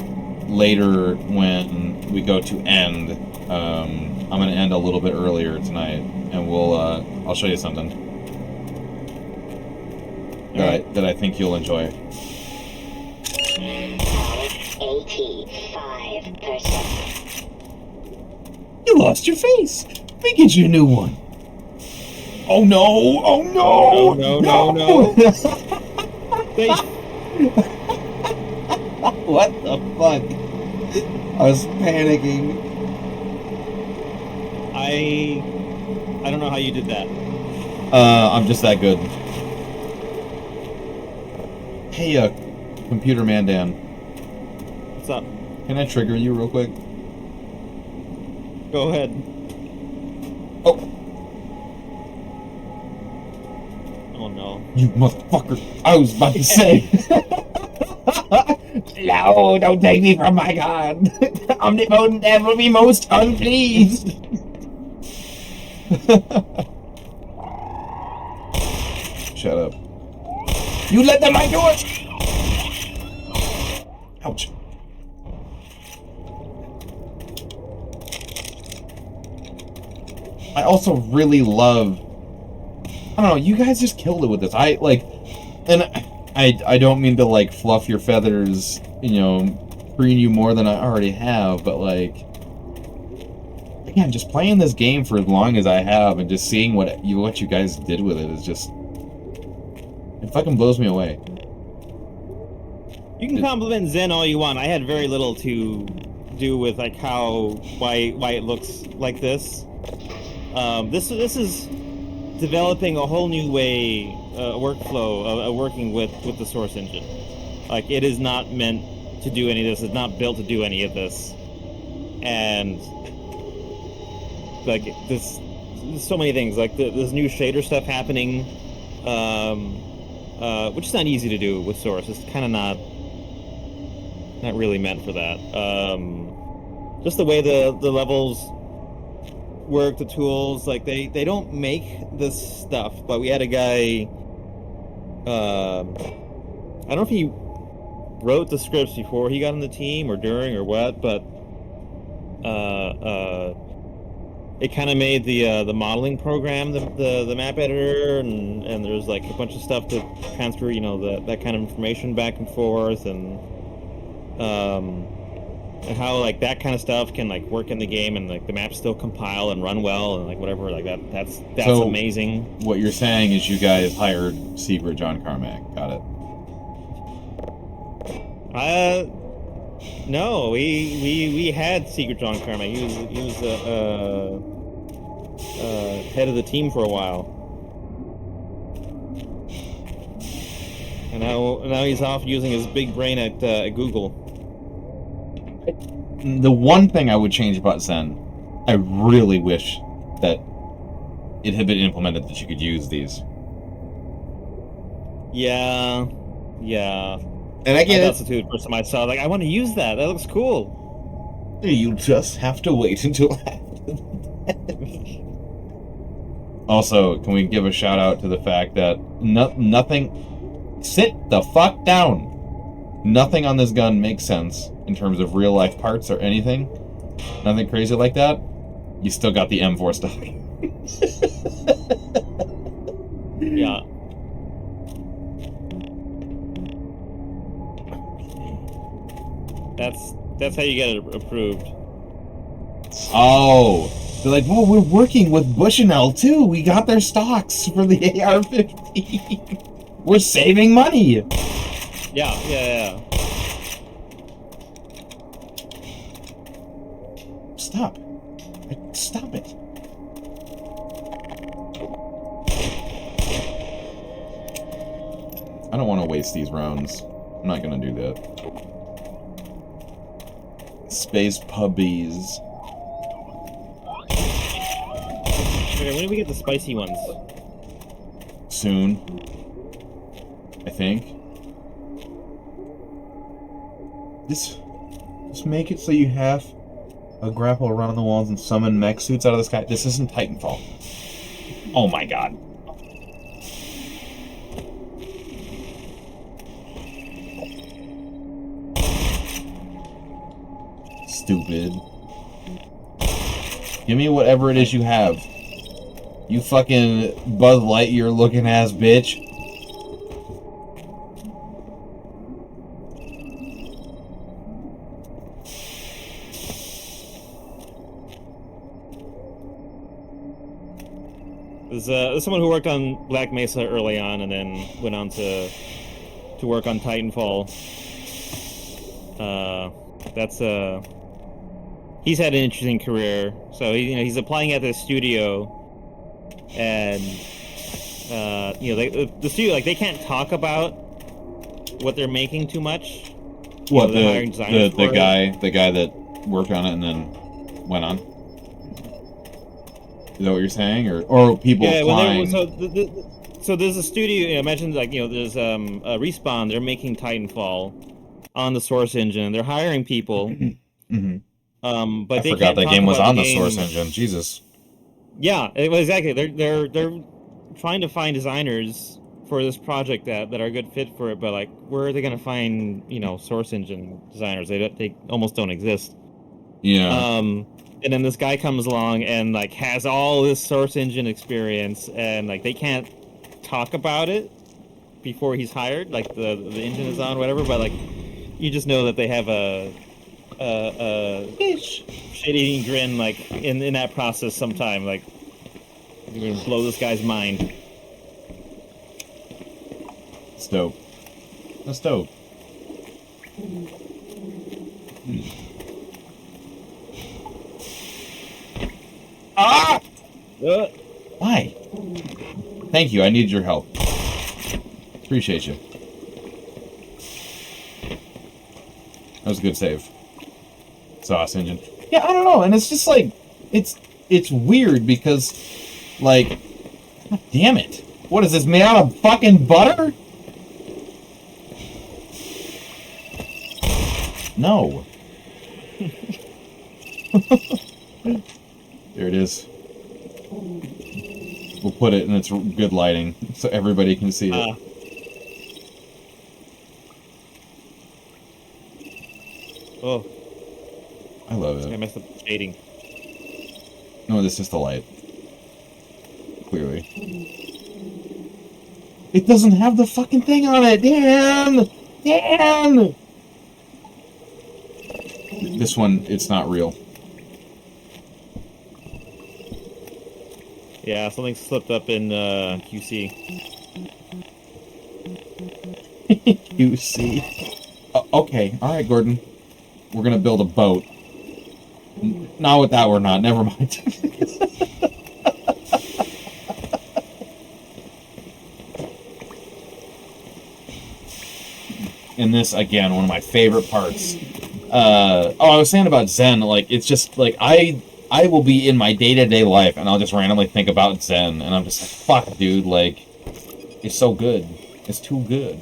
later when we go to end, I'm gonna end a little bit earlier tonight, and I'll show you something that I think you'll enjoy. 85%. You lost your face. Let me get you a new one. Oh no! Oh no! No. What the fuck? I was panicking. I don't know how you did that. I'm just that good. Hey, Computer Man Dan. What's up? Can I trigger you real quick? Go ahead. Oh. Oh no. You motherfucker. I was about to say. No, don't take me from my god. Omnipotent Dev will be most unpleased. Shut up. You let them do it! Ouch. I also really love... I don't know, you guys just killed it with this. I don't mean to, like, fluff your feathers, you know, preen you more than I already have, but, like... Again, just playing this game for as long as I have and just seeing what you guys did with it is just... It fucking blows me away. You can compliment Zen all you want. I had very little to do with like why it looks like this. This is developing a whole new way workflow of working with the source engine. Like it is not meant to do any of this. It's not built to do any of this. And like there's so many things. Like there's new shader stuff happening. Which is not easy to do with Source. It's kind of not really meant for that. Just the way the levels work, the tools, like they don't make this stuff. But we had a guy. I don't know if he wrote the scripts before he got on the team or during or what, but it kind of made the modeling program the map editor, and there's like a bunch of stuff to transfer, you know, that kind of information back and forth, and how like that kind of stuff can like work in the game, and like the maps still compile and run well, and like whatever, like that's so amazing. What you're saying is you guys hired Secret John Carmack. Got it. No, we had Secret John Carmack. He was head of the team for a while, and now he's off using his big brain at Google. The one thing I would change about Zen, I really wish that it had been implemented that you could use these. Yeah. And I get it. That's the first time I saw. Like, I want to use that. That looks cool. You just have to wait until after. Also, can we give a shout out to the fact that nothing... Sit the fuck down! Nothing on this gun makes sense in terms of real life parts or anything. Nothing crazy like that. You still got the M4 stock. Yeah. That's how you get it approved. Oh, they're like, well, we're working with Bushnell too. We got their stocks for the AR-15. We're saving money. Yeah. Stop it. I don't want to waste these rounds. I'm not gonna do that. Space puppies. Okay, when do we get the spicy ones? Soon. I think. Just make it so you have a grapple around the walls and summon mech suits out of the sky. This isn't Titanfall. Oh my god. Stupid. Give me whatever it is you have. You fucking Buzz Lightyear looking ass bitch. There's someone who worked on Black Mesa early on and then went on to work on Titanfall. He's had an interesting career. So he's applying at this studio, and the studio, like, they can't talk about what they're making too much. What, the guy that worked on it and then went on? Is that what you're saying, or people applying? So there's a studio. Imagine, like, there's a Respawn. They're making Titanfall on the Source engine. They're hiring people. But I they forgot can't that talk game was about on the game. Source engine. Jesus. Yeah, exactly. They're trying to find designers for this project that are a good fit for it, but like, where are they going to find Source engine designers? They almost don't exist. Yeah. And then this guy comes along and like has all this Source engine experience, and like they can't talk about it before he's hired. Like the engine is on, whatever. But like, you just know that they have a shit-eating grin like in that process. Sometime like you're gonna blow this guy's mind. It's dope. That's dope. Ah! Why? Thank you. I need your help. Appreciate you. That was a good save. Sauce engine. Yeah, I don't know, and it's just like it's weird because like, God damn it. What is this, made out of fucking butter? No. There it is. We'll put it in its good lighting so everybody can see it. Oh, I love I it. messed up the shading. No, this is just the light. Clearly. It doesn't have the fucking thing on it! Damn! Damn! This one, it's not real. Yeah, something slipped up in QC. QC. Okay, alright, Gordon. We're gonna build a boat. Not with that, we're not. Never mind. And this, again, one of my favorite parts. I was saying about Zen, like, it's just, like, I will be in my day-to-day life, and I'll just randomly think about Zen, and I'm just like, fuck, dude, like, it's so good. It's too good.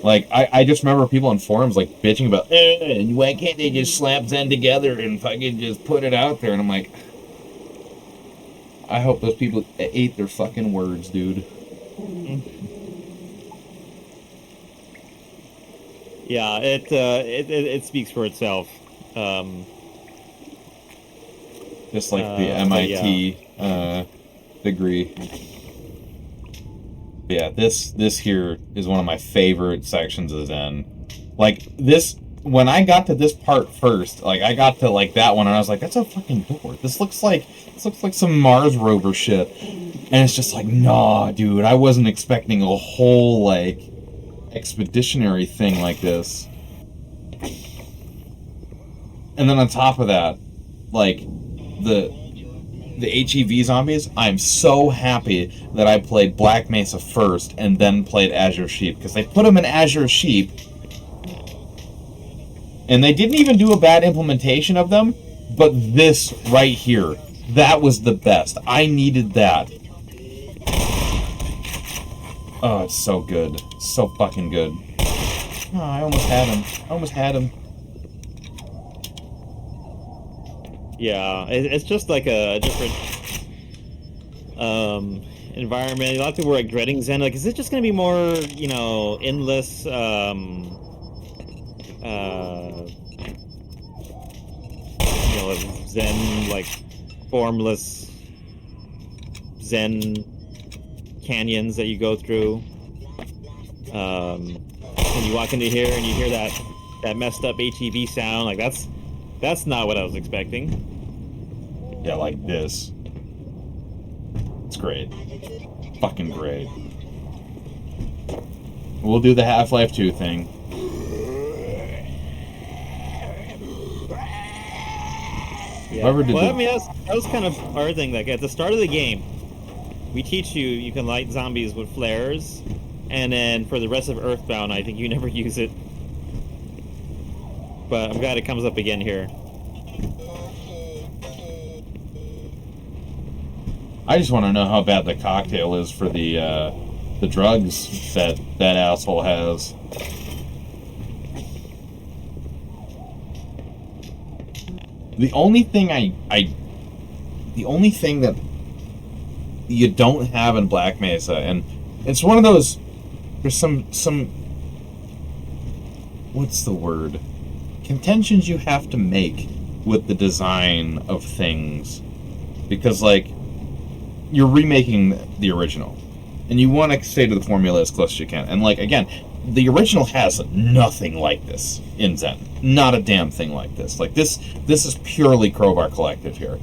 Like, I just remember people on forums, like, bitching about, why can't they just slap Zen together and fucking just put it out there? And I'm like, I hope those people ate their fucking words, dude. Yeah, it speaks for itself. Just like the MIT degree. Yeah, this here is one of my favorite sections of Zen. Like, this, when I got to this part first, like, I got to, like, that one, and I was like, that's a fucking door. This looks like some Mars rover shit. And it's just like, nah, dude, I wasn't expecting a whole, like, expeditionary thing like this. And then on top of that, like, the HEV zombies, I'm so happy that I played Black Mesa first and then played Azure Sheep, because they put them in Azure Sheep, and they didn't even do a bad implementation of them, but this right here, that was the best. I needed that. Oh, it's so good. So fucking good. Oh, I almost had him. Yeah, it's just like a different environment. A lot of people were like dreading Zen. Like, is it just gonna be more, endless, Zen, like formless Zen canyons that you go through? When you walk into here and you hear that messed up HEV sound, like that's not what I was expecting. Yeah, like this. It's great. Fucking great. We'll do the Half-Life 2 thing. Yeah. Whoever did Well, the- I mean, that was kind of our thing. Like, at the start of the game, we teach you can light zombies with flares, and then for the rest of Earthbound, I think you never use it. But I'm glad it comes up again here. I just want to know how bad the cocktail is for the drugs that asshole has. The only thing the only thing that you don't have in Black Mesa, and it's one of those, there's some what's the word? Contentions you have to make with the design of things, because like you're remaking the original, and you want to stay to the formula as close as you can. And like again, the original has nothing like this in Zen. Not a damn thing like this. Like this is purely Crowbar Collective here,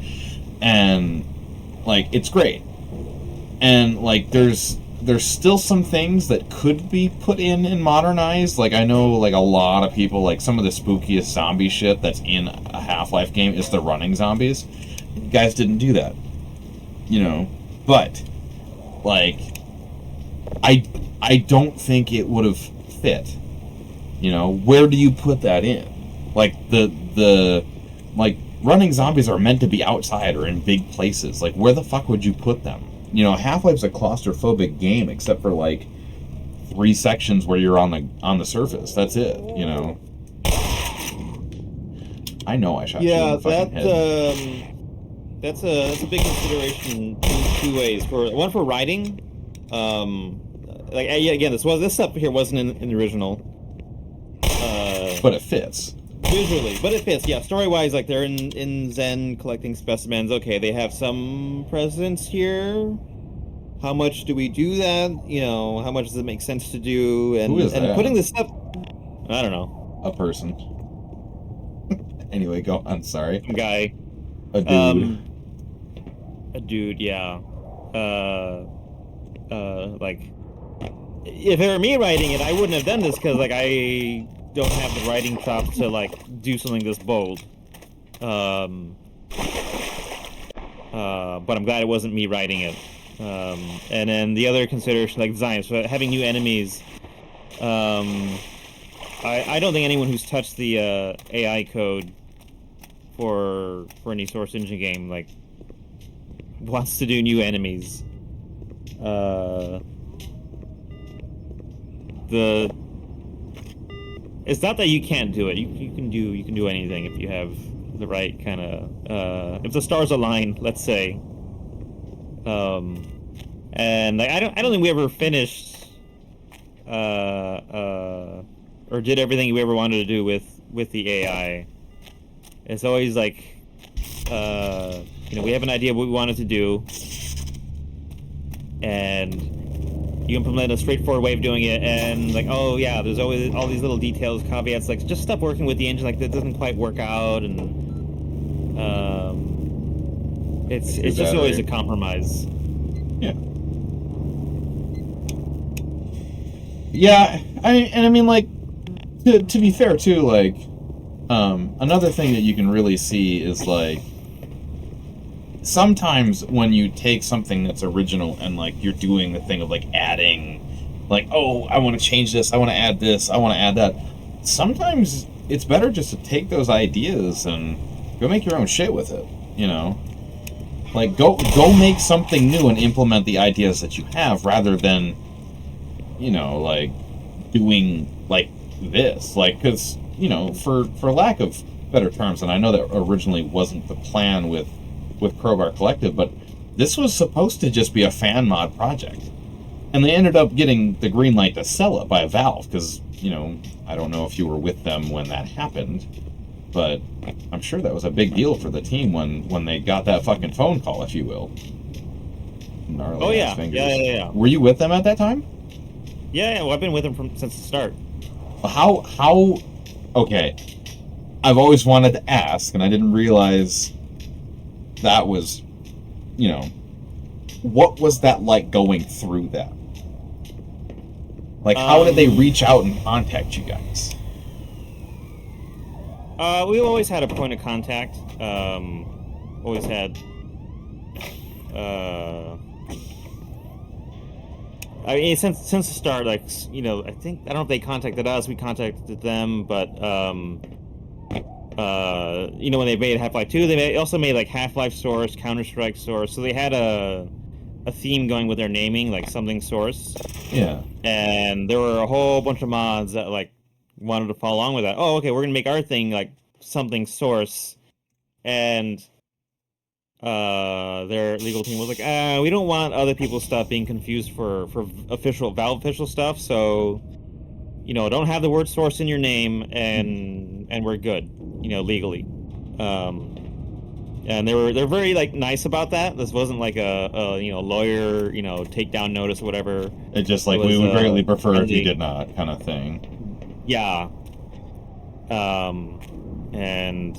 and like it's great. And like there's still some things that could be put in and modernized. Like I know like a lot of people, like some of the spookiest zombie shit that's in a Half-Life game is the running zombies. You guys didn't do that, you know. But like I don't think it would have fit. You know, where do you put that in? Like the like running zombies are meant to be outside or in big places. Like where the fuck would you put them? You know, Half-Life's a claustrophobic game except for like 3 sections where you're on the surface. That's it, you know. I know I shot you in the fucking head. That's a big consideration two ways. One for writing. Like again, this stuff here wasn't in the original. But it fits. Visually, but it fits. Yeah, story-wise, like they're in Zen collecting specimens. Okay, they have some presence here. How much do we do that? You know, how much does it make sense to do? And who is that? Putting this stuff, I don't know. A person. Anyway, go on. Sorry. Some guy. A dude. A dude. Yeah. Like, if it were me writing it, I wouldn't have done this because like I don't have the writing chops to like do something this bold. But I'm glad it wasn't me writing it. And then the other consideration, like design, so having new enemies. I don't think anyone who's touched the AI code for any Source Engine game like wants to do new enemies. It's not that you can't do it. You can do anything if you have the right kind of if the stars align, let's say. And like, I don't think we ever finished or did everything we ever wanted to do with the AI. It's always like you know, we have an idea of what we wanted to do, and you implement a straightforward way of doing it, and like, oh yeah, there's always all these little details, caveats, like just stop working with the engine, like that doesn't quite work out, and it's just always a compromise. Yeah. Yeah, I mean, like, to be fair too, like, another thing that you can really see is like, sometimes when you take something that's original and like you're doing the thing of like adding, like, oh, I want to change this, I want to add this, I want to add that. Sometimes it's better just to take those ideas and go make your own shit with it, you know? Like, go make something new and implement the ideas that you have rather than, you know, like, doing, like, this. Like, because, you know, for lack of better terms, and I know that originally wasn't the plan with Crowbar Collective, but this was supposed to just be a fan mod project. And they ended up getting the green light to sell it by Valve, because, you know, I don't know if you were with them when that happened, but I'm sure that was a big deal for the team when they got that fucking phone call, if you will. Gnarly Oh yeah. ass fingers. Yeah. Were you with them at that time? Yeah, well, I've been with them since the start. How? Okay, I've always wanted to ask, and I didn't realize that was, you know, what was that like going through that? Like, how did they reach out and contact you guys? We always had a point of contact. Always had. I mean, since the start, like, you know, I don't know if they contacted us, we contacted them, but you know, when they made Half-Life 2, they also made like Half-Life Source, Counter-Strike Source, so they had a theme going with their naming, like something Source. Yeah. And there were a whole bunch of mods that like wanted to follow along with that. Oh, okay, we're gonna make our thing like something Source, and their legal team was like, we don't want other people's stuff being confused for Valve official stuff, so don't have the word source in your name, and we're good, legally. And they're very nice about that. This wasn't like a lawyer takedown notice or whatever. It just like, we would greatly prefer if you did not, kind of thing. Yeah. And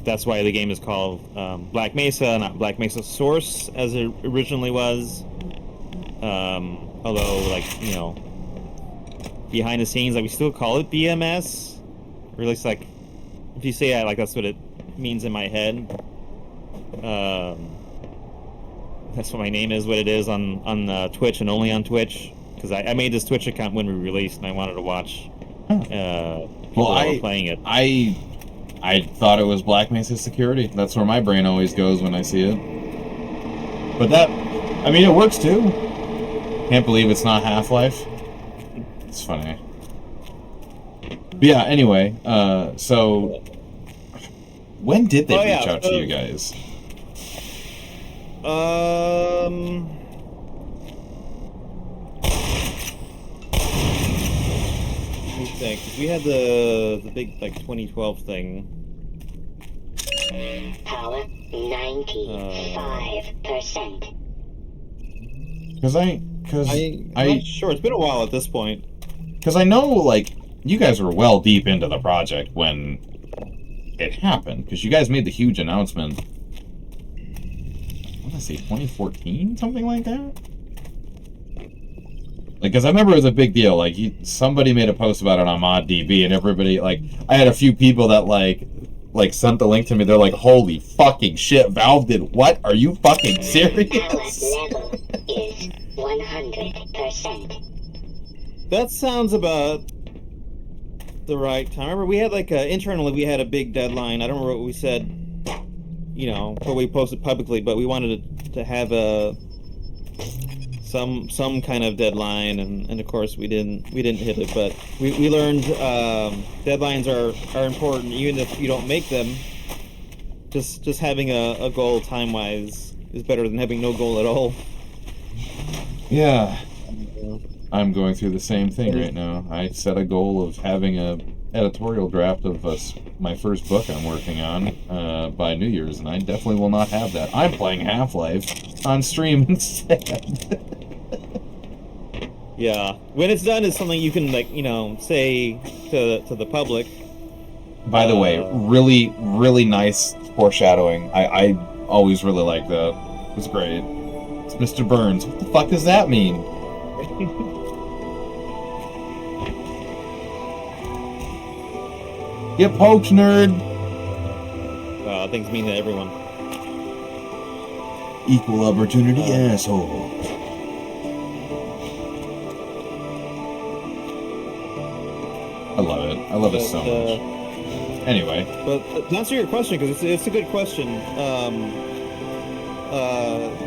that's why the game is called Black Mesa, not Black Mesa Source, as it originally was. Although, behind the scenes, we still call it BMS. Or at least, if you say that, that's what it means in my head. That's what my name is, what it is on Twitch, and only on Twitch. Because I made this Twitch account when we released, and I wanted to watch people that were playing it. I thought it was Black Mesa Security. That's where my brain always goes when I see it. But it works too. Can't believe it's not Half-Life. It's funny. But yeah, anyway, so when did they reach out to you guys? Let me think. We had the big 2012 thing. Power 95%. I'm not sure. It's been a while at this point. Because I know, you guys were well deep into the project when it happened. Because you guys made the huge announcement. I want to say 2014, something like that. Because I remember it was a big deal. Somebody made a post about it on ModDB, and everybody, I had a few people that sent the link to me. They're like, "Holy fucking shit! Valve did what? Are you fucking serious?" Power level is 100%. That sounds about the right time. I remember we had internally we had a big deadline. I don't remember what we said, what we posted publicly, but we wanted to have some kind of deadline, and of course we didn't hit it. But we learned deadlines are important, even if you don't make them. Just having a goal time wise is better than having no goal at all. Yeah. I'm going through the same thing right now. I set a goal of having a editorial draft of my first book I'm working on by New Year's, and I definitely will not have that. I'm playing Half-Life on stream instead. Yeah, when it's done, it's something you can say to the public. By the way, really, really nice foreshadowing. I always really like that. It was great. It's Mr. Burns. What the fuck does that mean? Get poked, nerd! Things mean to everyone. Equal opportunity asshole. I love it. I love it so much. Anyway. But to answer your question, because it's a good question,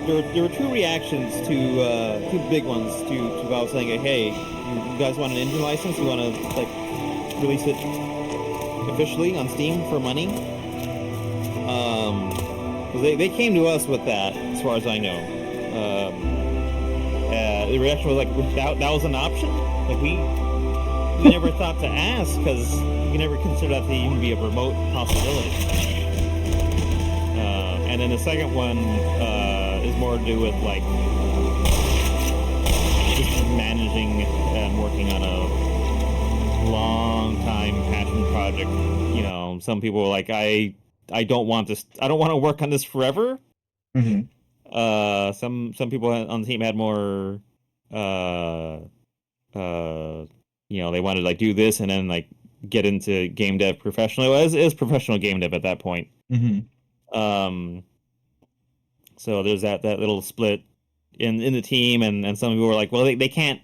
there were two reactions to two big ones to Valve saying, hey, you guys want an engine license? You want to release it officially on Steam for money? They came to us with that, as far as I know. The reaction was that was an option. We never thought to ask, because we never considered that to even be a remote possibility. And then the second one is more to do with just managing and working on a long time passion project. Some people were like, I don't want this. I don't want to work on this forever. Mm-hmm. Some people on the team had more. They wanted to do this and then get into game dev professionally. Well, it was professional game dev at that point. Mm-hmm. So there's that little split in the team, and some people were like, well, they can't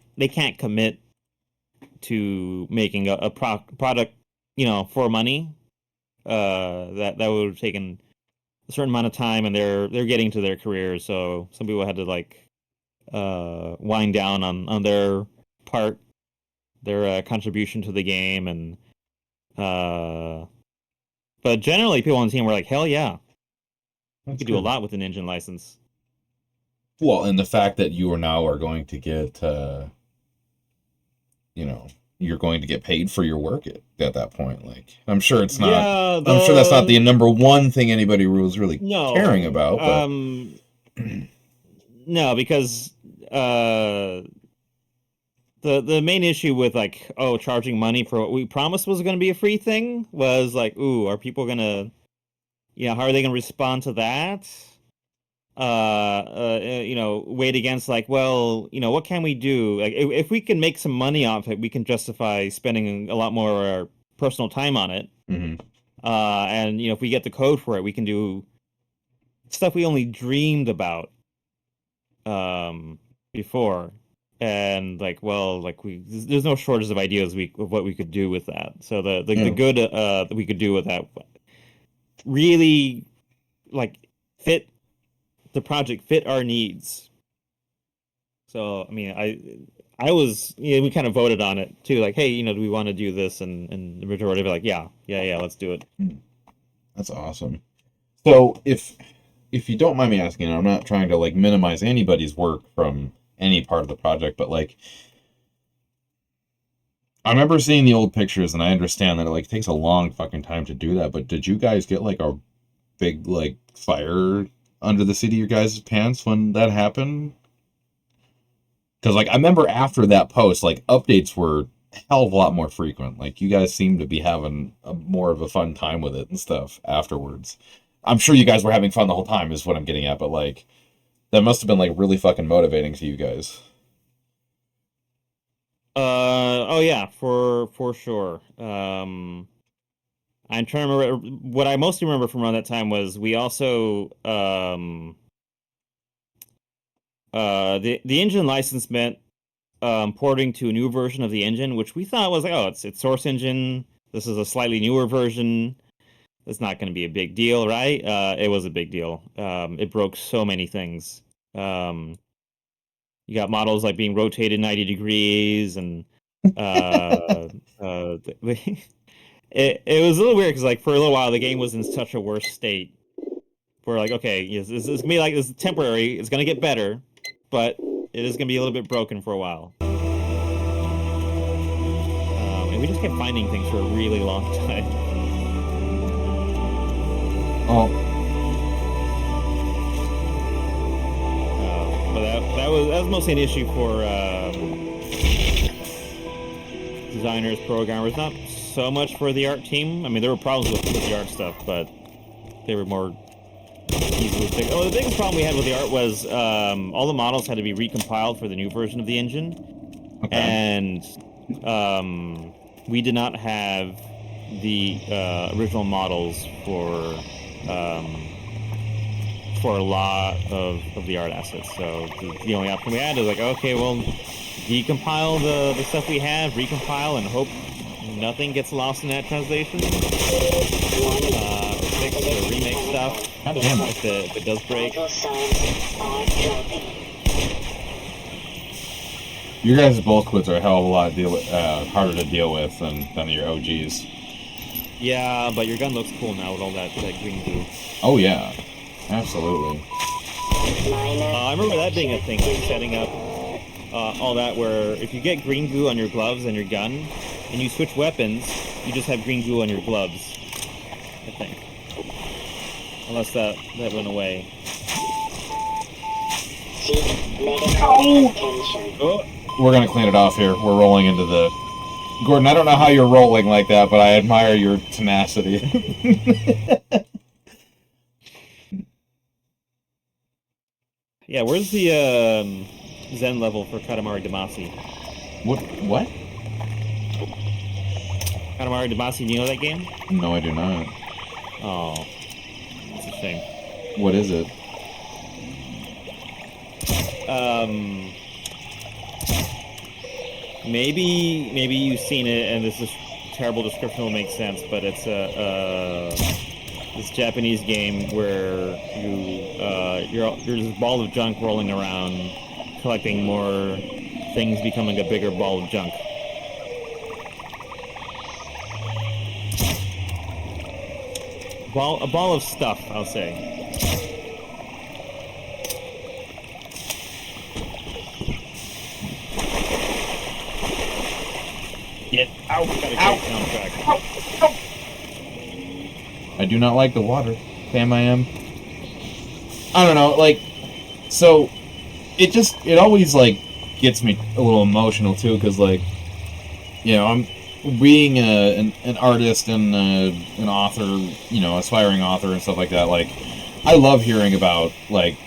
commit to making a product, for money. That would have taken a certain amount of time, and they're getting to their careers, so some people had to wind down on their part, their contribution to the game, and But generally, people on the team were like, "Hell yeah, we That's could do a good. lot with an engine license." Well, and the fact that you are now are going to get, you're going to get paid for your work at that point. Like, I'm sure it's not. Yeah, I'm sure that's not the number one thing anybody was really no caring about. But no, because the main issue with like charging money for what we promised was going to be a free thing was like, ooh, are people gonna, how are they gonna respond to that? Weighed against like, well, what can we do? Like, if we can make some money off it, we can justify spending a lot more of our personal time on it. Mhm. And if we get the code for it, we can do stuff we only dreamed about before. And like, well, like there's no shortage of ideas of what we could do with that. So the good that we could do with that really like fit the project, fit our needs. So I mean, I was, we kind of voted on it too, like, hey, do we want to do this? And the majority were like, yeah, let's do it. That's awesome. So if you don't mind me asking, I'm not trying to like minimize anybody's work from any part of the project, but like, I remember seeing the old pictures, and I understand that it like takes a long fucking time to do that. But did you guys get like a big like fire under the seat of your guys' pants when that happened? Because like I remember after that post, like updates were a hell of a lot more frequent. Like you guys seemed to be having more of a fun time with it and stuff afterwards. I'm sure you guys were having fun the whole time, is what I'm getting at. But like, that must have been like really fucking motivating to you guys. Oh yeah, for sure. I'm trying to remember what I mostly remember from around that time was we also the engine license meant porting to a new version of the engine, which we thought was like, oh, it's source engine. This is a slightly newer version. It's not going to be a big deal, right? It was a big deal. It broke so many things. You got models like being rotated 90 degrees, and it was a little weird because like for a little while the game was in such a worse state. We're like, okay, yes, this is gonna be like, this is temporary. It's gonna get better, but it is gonna be a little bit broken for a while. And we just kept finding things for a really long time. Oh, But that was mostly an issue for designers, programmers, not so much for the art team. I mean, there were problems with the art stuff, but they were more easily fixed. Oh, the biggest problem we had with the art was all the models had to be recompiled for the new version of the engine, okay. and we did not have the original models for a lot of the art assets. So the only option we had is like, okay, well, decompile the stuff we have, recompile, and hope nothing gets lost in that translation. Fix or remake stuff. God damn it. If it does break. Vital signs are dropping. Your guys' bulk quits are a hell of a lot harder to deal with than your OGs. Yeah, but your gun looks cool now with all that green goo. Oh yeah, absolutely. I remember that being a thing, like setting up all that, where if you get green goo on your gloves and your gun, and you switch weapons, you just have green goo on your gloves, I think. Unless that went away. Seek medical attention. Oh, We're gonna clean it off here. We're rolling into the... Gordon, I don't know how you're rolling like that, but I admire your tenacity. yeah, where's the Zen level for Katamari Damacy? What? Katamari Damacy, do you know that game? No, I do not. Oh, that's a shame. What is it? Maybe you've seen it, and this terrible description will make sense, but it's this Japanese game where you're this ball of junk rolling around, collecting more things, becoming a bigger ball of junk. A ball of stuff, I'll say. Get out! Got a great soundtrack. I do not like the water. Damn, I am. I don't know, like, so it always like gets me a little emotional too, because like, you know, I'm being an artist and an author, you know, aspiring author and stuff like that. Like, I love hearing about like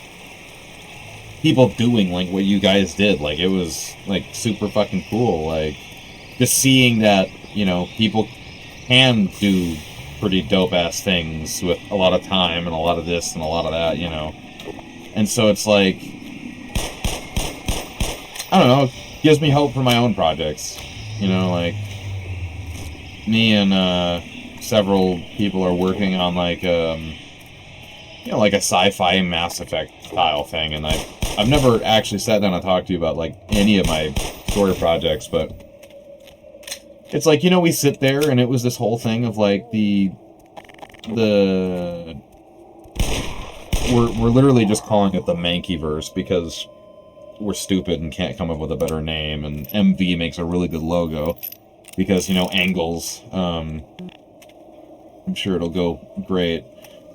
people doing like what you guys did. Like, it was like super fucking cool. Like, just seeing that, you know, people can do pretty dope ass things with a lot of time and a lot of this and a lot of that, you know. And so it's like, I don't know, it gives me hope for my own projects. You know, like, me and several people are working on like you know, like a sci-fi Mass Effect style thing, and I've never actually sat down and talked to you about like any of my story projects, but it's like, you know, we sit there and it was this whole thing of like we're literally just calling it the Mankeyverse because we're stupid and can't come up with a better name, and MV makes a really good logo because, you know, angles. I'm sure it'll go great.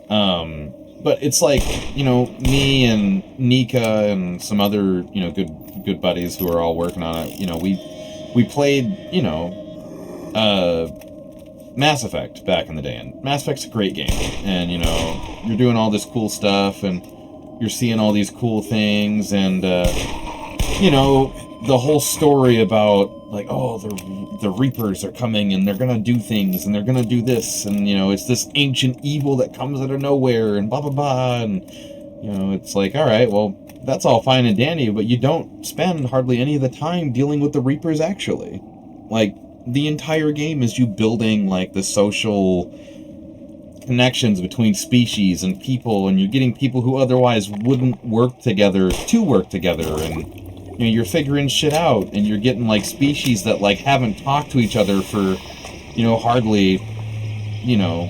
But it's like, you know, me and Nika and some other, you know, good buddies who are all working on it. You know, we played, you know, Mass Effect back in the day, and Mass Effect's a great game, and, you know, you're doing all this cool stuff, and you're seeing all these cool things, and, you know, the whole story about, like, oh, the Reapers are coming, and they're gonna do things, and they're gonna do this, and, you know, it's this ancient evil that comes out of nowhere, and blah, blah, blah, and, you know, it's like, alright, well, that's all fine and dandy, but you don't spend hardly any of the time dealing with the Reapers, actually. Like, the entire game is you building, like, the social connections between species and people, and you're getting people who otherwise wouldn't work together to work together, and, you know, you're figuring shit out, and you're getting, like, species that, like, haven't talked to each other for, you know, hardly, you know,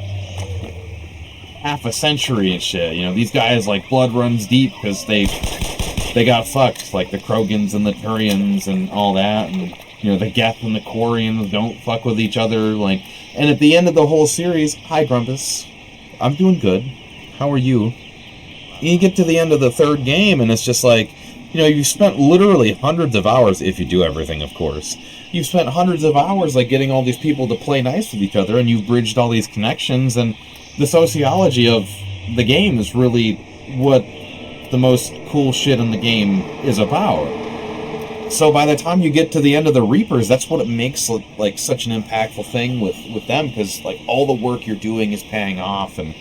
half a century and shit. You know, these guys, like, blood runs deep because they got fucked, like the Krogans and the Turians and all that, and, you know, the Geth and the Quarians don't fuck with each other, like, and at the end of the whole series, hi Grumpus, I'm doing good, how are you? You get to the end of the third game, and it's just like, you know, you spent literally hundreds of hours, if you do everything, of course, you've spent hundreds of hours, like, getting all these people to play nice with each other, and you've bridged all these connections, and the sociology of the game is really what the most cool shit in the game is about. So by the time you get to the end of the Reapers, that's what it makes like such an impactful thing with them, because like all the work you're doing is paying off, and,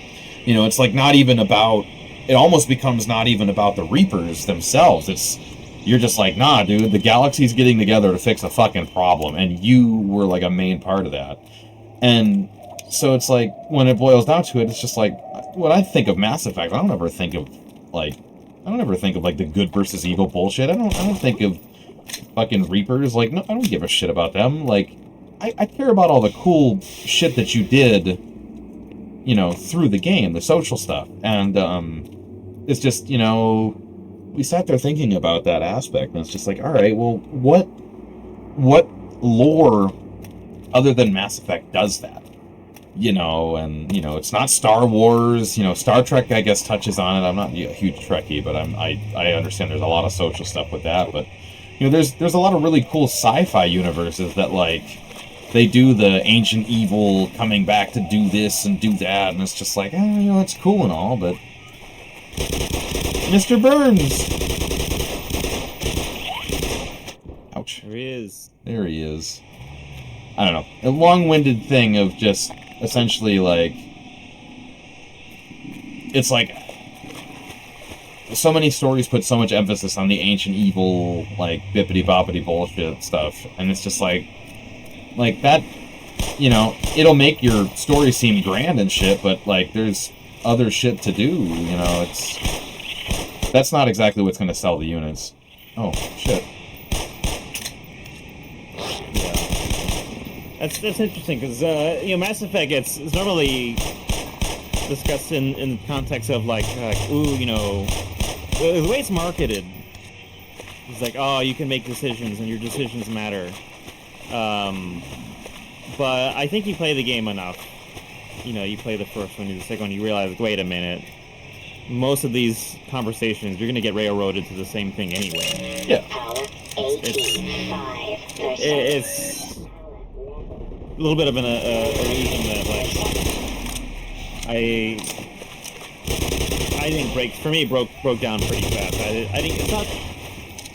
you know, it's like not even about, it almost becomes not even about the Reapers themselves. It's, you're just like, nah, dude, the galaxy's getting together to fix a fucking problem, and you were like a main part of that. And so it's like, when it boils down to it, it's just like, when I think of Mass Effect, I don't ever think of like the good versus evil bullshit. I don't think of fucking Reapers. Like, no, I don't give a shit about them. Like, I care about all the cool shit that you did, you know, through the game, the social stuff. And it's just, you know, we sat there thinking about that aspect, and it's just like, all right, well, what lore other than Mass Effect does that? You know, and, you know, it's not Star Wars. You know, Star Trek, I guess, touches on it. I'm not a huge Trekkie, but I understand there's a lot of social stuff with that. But, you know, there's a lot of really cool sci-fi universes that, like, they do the ancient evil coming back to do this and do that, and it's just like, you know, it's cool and all, but Mr. Burns! Ouch. There he is. There he is. I don't know. A long-winded thing of just essentially, like, it's like so many stories put so much emphasis on the ancient evil, like, bippity-boppity bullshit stuff, and it's just like that, you know, it'll make your story seem grand and shit, but, like, there's other shit to do, you know, that's not exactly what's gonna sell the units. Oh, shit. That's interesting, because, you know, Mass Effect, it's normally, the discussed in context of like ooh, you know, the way it's marketed is like, oh, you can make decisions and your decisions matter. But I think you play the game enough. You know, you play the first one, the second one, you realize, wait a minute, most of these conversations, you're going to get railroaded to the same thing anyway. Yeah. Power 85%. It's a little bit of an illusion that, like, I think broke down pretty fast. I think it's not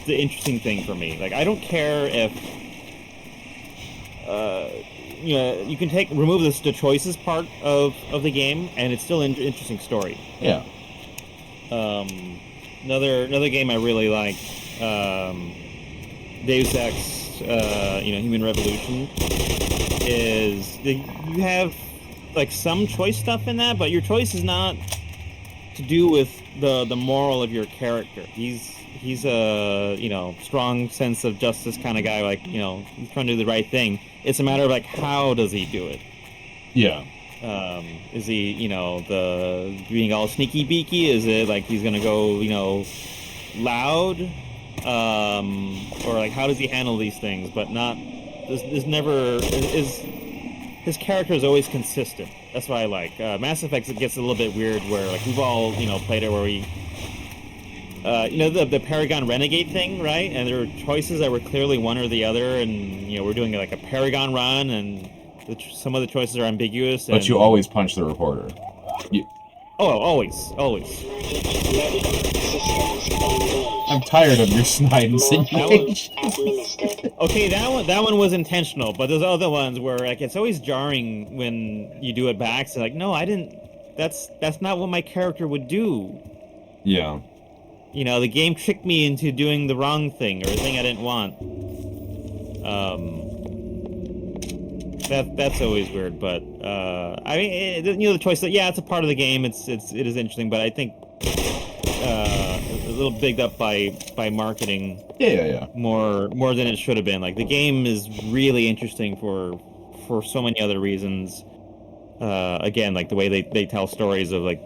the interesting thing for me. Like, I don't care if you know, you can remove the choices part of the game, and it's still an interesting story. Yeah. Another game I really like, Deus Ex, you know, Human Revolution, is you have like some choice stuff in that, but your choice is not to do with the moral of your character. He's a, you know, strong sense of justice kind of guy. Like, you know, he's trying to do the right thing. It's a matter of like, how does he do it? Yeah. Is he, you know, being all sneaky beaky? Is it like he's gonna go, you know, loud? Or like, how does he handle these things? But not, there's never his character is always consistent. That's what I like. Mass Effect, it gets a little bit weird where like we've all, you know, played it where we. You know, the Paragon Renegade thing, right? And there were choices that were clearly one or the other, and, you know, we're doing like a Paragon run, and some of the choices are ambiguous. But you always punch the reporter. Oh, always. Medical systems engaged. I'm tired of your snide insinuations. Administered. Okay, that one was intentional, but there's other ones where like it's always jarring when you do it back. So like, no, I didn't. That's not what my character would do. Yeah. You know, the game tricked me into doing the wrong thing or a thing I didn't want. That's always weird, but I mean, you know, the choice that it's a part of the game. It is interesting, but I think a little bigged up by marketing. Yeah. More than it should have been. Like the game is really interesting for so many other reasons. Again, like the way they tell stories of like,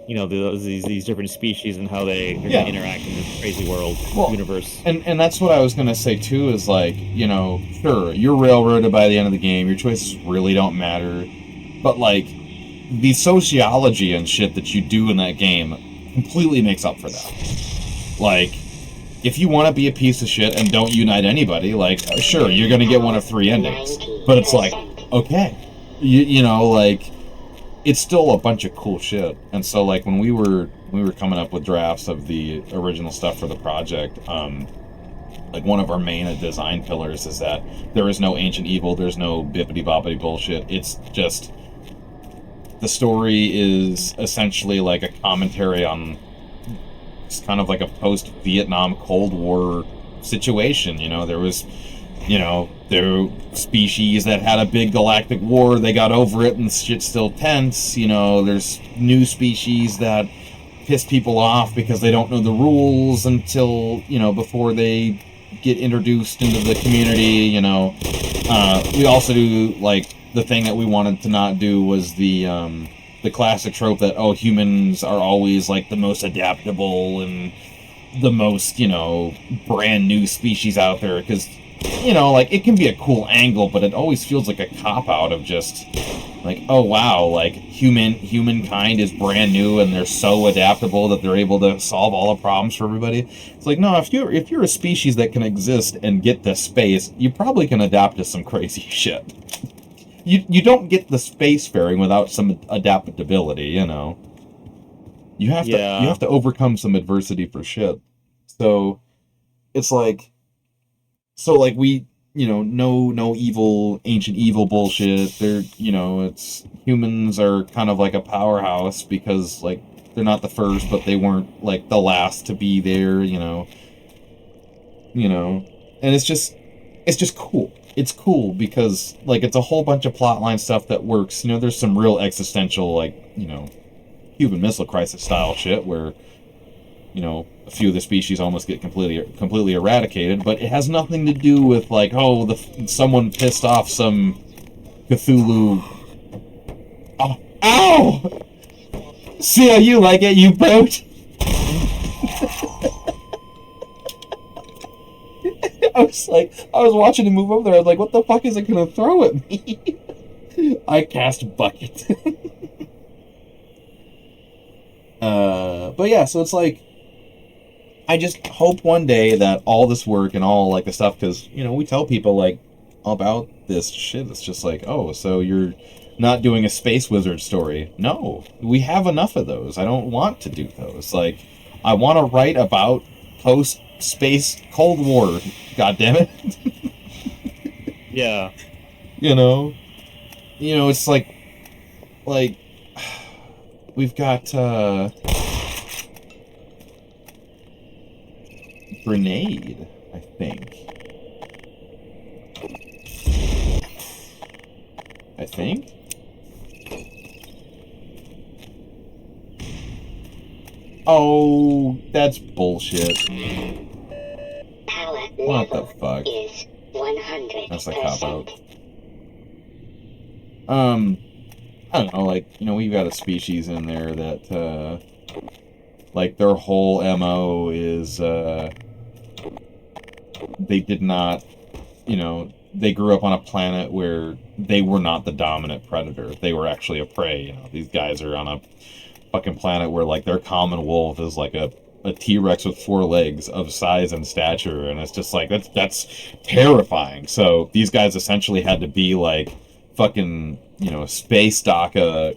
you know, these different species and how they're gonna interact in this crazy world universe. And that's what I was gonna say too, is like, you know, sure, you're railroaded by the end of the game, your choices really don't matter, but like the sociology and shit that you do in that game completely makes up for that. Like, if you want to be a piece of shit and don't unite anybody, like, sure, you're gonna get one of 3 endings, but it's like, okay, you know, like, it's still a bunch of cool shit. And so like when we were coming up with drafts of the original stuff for the project, like one of our main design pillars is that there is no ancient evil, there's no bippity boppity bullshit. It's just the story is essentially like a commentary on, it's kind of like a post-Vietnam Cold War situation. You know, there was, you know, there were species that had a big galactic war, they got over it and shit's still tense. You know, there's new species that piss people off because they don't know the rules until, you know, before they get introduced into the community, you know. We also do, like, the thing that we wanted to not do was the classic trope that, oh, humans are always, like, the most adaptable and the most, you know, brand new species out there, because, you know, like, it can be a cool angle, but it always feels like a cop-out of just, like, oh, wow, like, humankind is brand new and they're so adaptable that they're able to solve all the problems for everybody. It's like, no, if you're a species that can exist and get to space, you probably can adapt to some crazy shit. You don't get the spacefaring without some adaptability, you know. You have to overcome some adversity for shit. So it's like, we, you know, no evil, ancient evil bullshit. They're, you know, it's, humans are kind of like a powerhouse because, like, they're not the first, but they weren't, like, the last to be there, you know, and it's just cool. It's cool because, like, it's a whole bunch of plotline stuff that works. You know, there's some real existential, like, you know, Cuban Missile Crisis style shit where, you know, a few of the species almost get completely eradicated, but it has nothing to do with, like, oh, someone pissed off some Cthulhu Ow! See how you like it, you brute? I was watching him move over there. I was like, what the fuck is it gonna throw at me? I cast bucket. But yeah, so it's like, I just hope one day that all this work and all like the stuff, because we tell people like about this shit. It's just like, oh, so you're not doing a Space Wizard story? No, we have enough of those. I don't want to do those. Like, I want to write about post-space Cold War. God damn it. Yeah. It's like we've got Grenade, I think. Oh, that's bullshit. Power What the level fuck? is 100%. That's a cop-out. I don't know, like, we've got a species in there that, like, their whole MO is, they did not, they grew up on a planet where they were not the dominant predator. They were actually a prey. These guys are on a fucking planet where, like, their common wolf is like a T-Rex with 4 legs of size and stature, and it's just like, that's terrifying. So these guys essentially had to be like fucking, space dock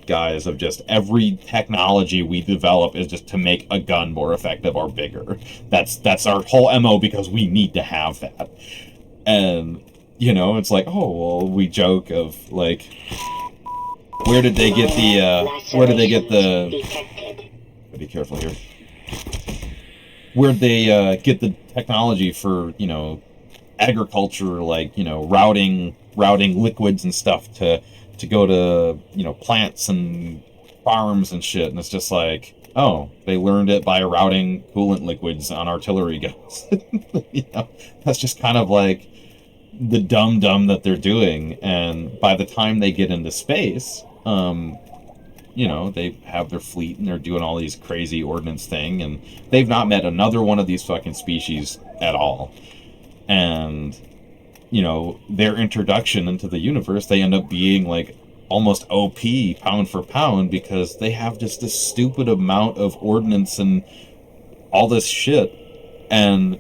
guys of just every technology we develop is just to make a gun more effective or bigger. That's our whole MO, because we need to have that. And it's like, oh well, we joke of like, where did they get the detected. be careful here. Where'd they get the technology for, agriculture, like, routing liquids and stuff to go to, plants and farms and shit. And it's just like, oh, they learned it by routing coolant liquids on artillery guns. That's just kind of like the dumb that they're doing. And by the time they get into space, they have their fleet and they're doing all these crazy ordnance thing, and they've not met another one of these fucking species at all. And, their introduction into the universe, they end up being like almost OP pound for pound, because they have just this stupid amount of ordnance and all this shit. And,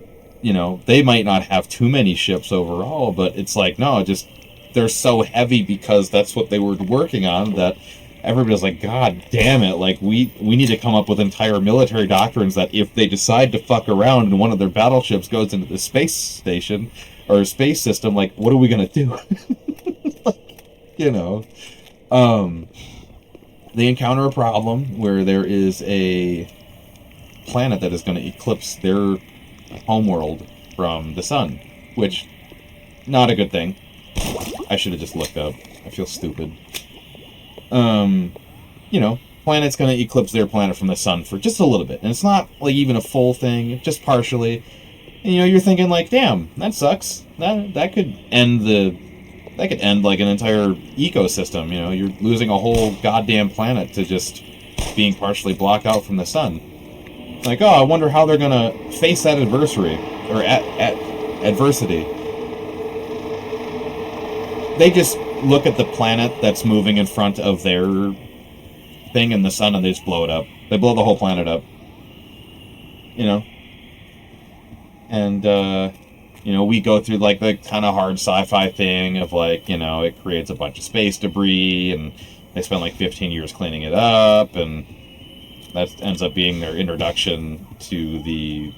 they might not have too many ships overall, but it's like, no, just they're so heavy because that's what they were working on, that everybody's like, God damn it, like, we need to come up with entire military doctrines that if they decide to fuck around and one of their battleships goes into the space station or space system, like, what are we gonna do? They encounter a problem where there is a planet that is going to eclipse their homeworld from the sun, which, not a good thing. I should have just looked up. I feel stupid. Planet's going to eclipse their planet from the sun for just a little bit. And it's not, like, even a full thing, just partially. And, you're thinking, like, damn, that sucks. That could end like an entire ecosystem. You're losing a whole goddamn planet to just being partially blocked out from the sun. Like, oh, I wonder how they're going to face that adversary, or adversity. They just look at the planet that's moving in front of their thing in the sun, and they just blow it up. They blow the whole planet up. And, we go through, like, the kind of hard sci-fi thing of, like, it creates a bunch of space debris, and they spend, like, 15 years cleaning it up, and that ends up being their introduction to the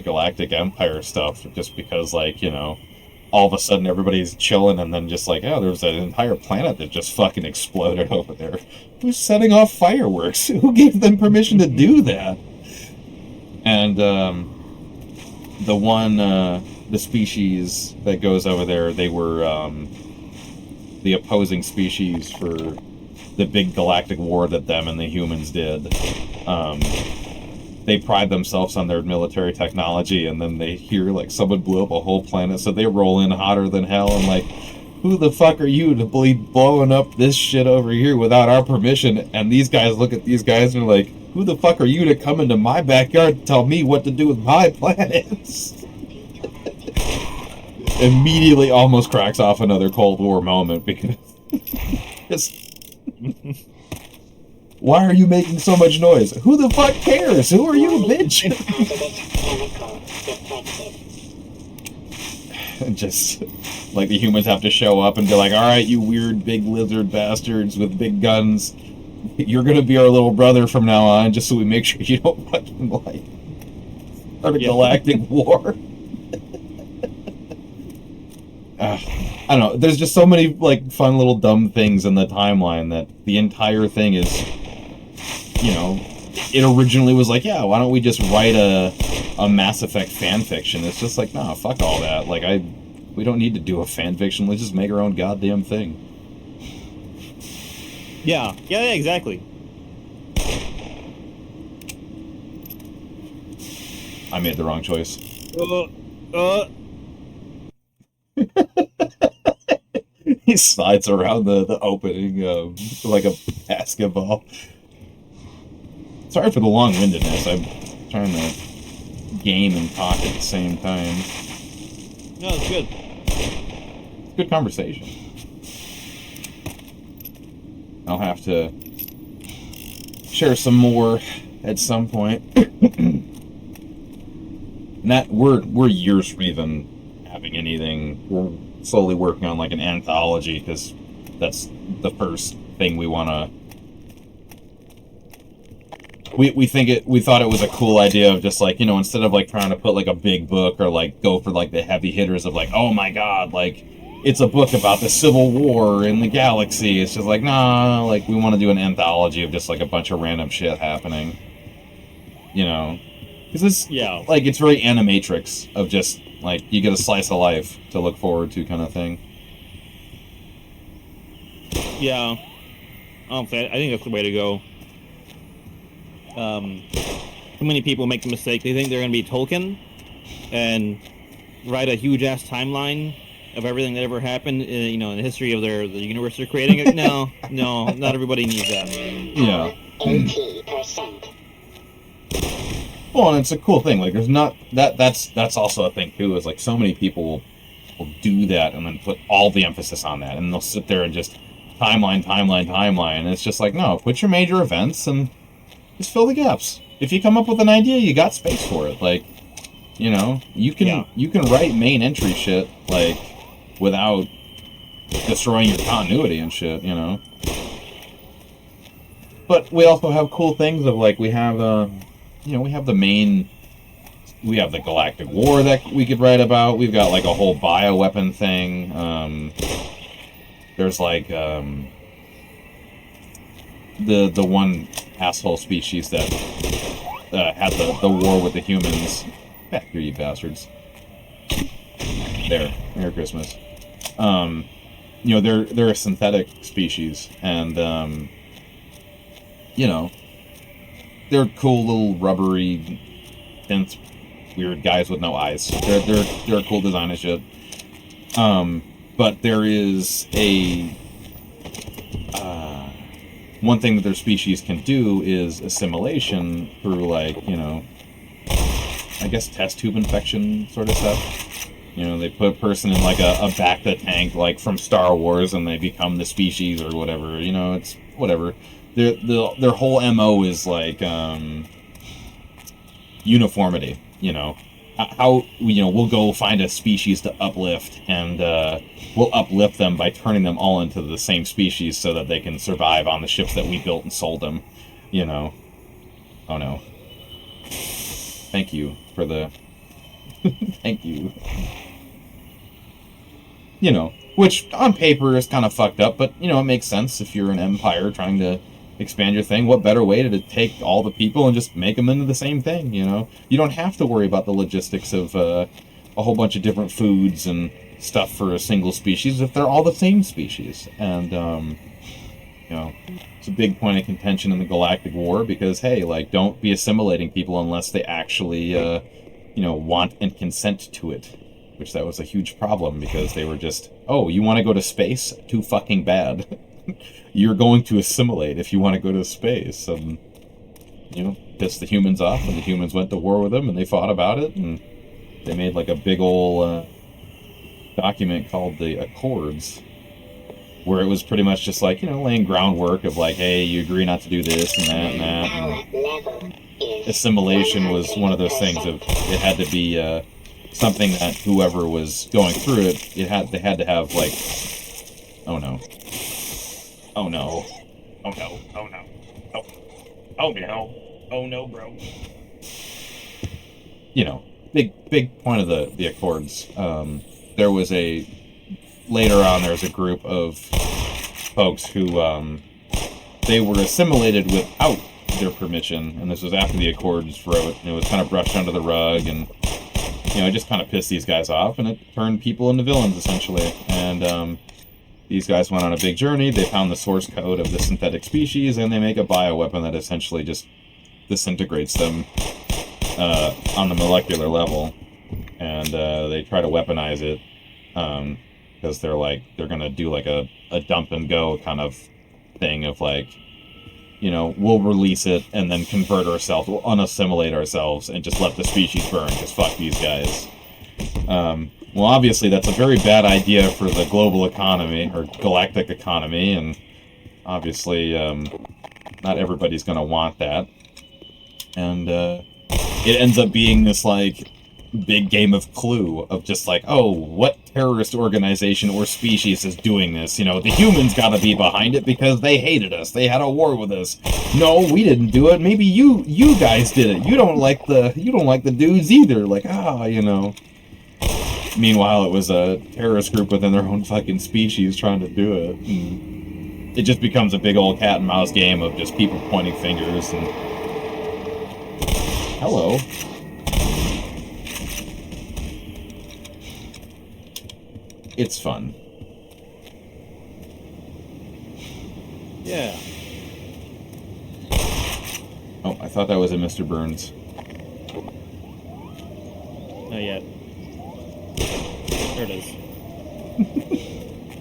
Galactic Empire stuff, just because, like, all of a sudden everybody's chilling, and then just like, oh, there's an entire planet that just fucking exploded over there. Who's setting off fireworks? Who gave them permission to do that? And the species that goes over there, they were the opposing species for the big galactic war that them and the humans did. They pride themselves on their military technology, and then they hear, like, someone blew up a whole planet, so they roll in hotter than hell and, like, who the fuck are you to be blowing up this shit over here without our permission? And these guys look at these guys and are like, who the fuck are you to come into my backyard and tell me what to do with my planets? Immediately almost cracks off another Cold War moment because why are you making so much noise? Who the fuck cares? Who are you, bitch? Just like the humans have to show up and be like, all right, you weird big lizard bastards with big guns, you're gonna be our little brother from now on, just so we make sure you don't fucking like start a galactic war. I don't know. There's just so many like fun little dumb things in the timeline that the entire thing is, you know, it originally was like, yeah, why don't we just write a Mass Effect fan fiction? It's just like, nah, fuck all that. Like we don't need to do a fan fiction. Let's just make our own goddamn thing. Yeah, exactly. I made the wrong choice. He slides around the opening like a basketball. Sorry for the long-windedness. I'm trying to game and talk at the same time. No, it's good. It's good conversation. I'll have to share some more at some point. And that we're years from even having anything. We're slowly working on like an anthology because that's the first thing we want to. We thought it was a cool idea of just like, you know, instead of like trying to put like a big book or like go for like the heavy hitters of like, oh my god, like it's a book about the Civil War in the galaxy. It's just like, nah, like we want to do an anthology of just like a bunch of random shit happening, you know, because it's like it's very Animatrix of just like you get a slice of life to look forward to kind of thing. Yeah, I think that's the way to go. Too many people make the mistake. They think they're going to be Tolkien and write a huge ass timeline of everything that ever happened, you know, in the history of the universe they're creating. No, not everybody needs that. Yeah. 80%. Well, and it's a cool thing. Like, there's not that's also a thing too. Is like so many people will do that and then put all the emphasis on that, and they'll sit there and just timeline. And it's just like, no, put your major events and just fill the gaps. If you come up with an idea, you got space for it. Like, you know, you can write main entry shit like without destroying your continuity and shit. You know. But we also have cool things of like we have you know, we have the Galactic War that we could write about. We've got like a whole bioweapon thing. There's like the one asshole species that had the war with the humans. Back here, you bastards. There, Merry Christmas. You know, they're a synthetic species, and you know, they're cool little rubbery, dense, weird guys with no eyes. They're a cool design and shit. But there is a one thing that their species can do is assimilation through, like, you know, I guess test tube infection sort of stuff. You know, they put a person in like a Bacta tank, like from Star Wars, and they become the species or whatever. You know, it's whatever. Their whole MO is like uniformity. You know, how, you know, we'll go find a species to uplift, and we'll uplift them by turning them all into the same species so that they can survive on the ships that we built and sold them. You know. Oh no. Thank you for the. Thank you. You know, which on paper is kind of fucked up, but, you know, it makes sense if you're an empire trying to expand your thing. What better way to take all the people and just make them into the same thing, you know? You don't have to worry about the logistics of a whole bunch of different foods and stuff for a single species if they're all the same species. And, you know, it's a big point of contention in the Galactic War because, hey, like, don't be assimilating people unless they actually, you know, want and consent to it. Which that was a huge problem because they were just, oh, you want to go to space? Too fucking bad. You're going to assimilate if you want to go to space. Pissed the humans off, and the humans went to war with them, and they fought about it, and they made like a big ol' document called the Accords, where it was pretty much just like, laying groundwork of like, hey, you agree not to do this and that and that. And assimilation was one of those things of it had to be something that whoever was going through it, they had to have like, oh no, oh no, oh no, oh no, oh no, oh no, bro. Big point of the Accords. There was later on there was a group of folks who they were assimilated without their permission, and this was after the Accords wrote, and it was kind of brushed under the rug, and it just kind of pissed these guys off, and it turned people into villains essentially. And these guys went on a big journey. They found the source code of the synthetic species, and they make a bioweapon that essentially just disintegrates them on the molecular level, and they try to weaponize it because they're gonna do like a dump and go kind of thing of like, we'll release it and then convert ourselves, we'll unassimilate ourselves and just let the species burn because fuck these guys. Well, obviously that's a very bad idea for the global economy or galactic economy, and obviously not everybody's gonna want that, and it ends up being this like big game of Clue of just like, oh, what terrorist organization or species is doing this? The humans gotta be behind it because they hated us. They had a war with us. No, we didn't do it. Maybe you guys did it. You don't like the dudes either. Like, Meanwhile, it was a terrorist group within their own fucking species trying to do it. And it just becomes a big old cat and mouse game of just people pointing fingers and hello. It's fun. Yeah. Oh, I thought that was a Mr. Burns. Not yet. There it is.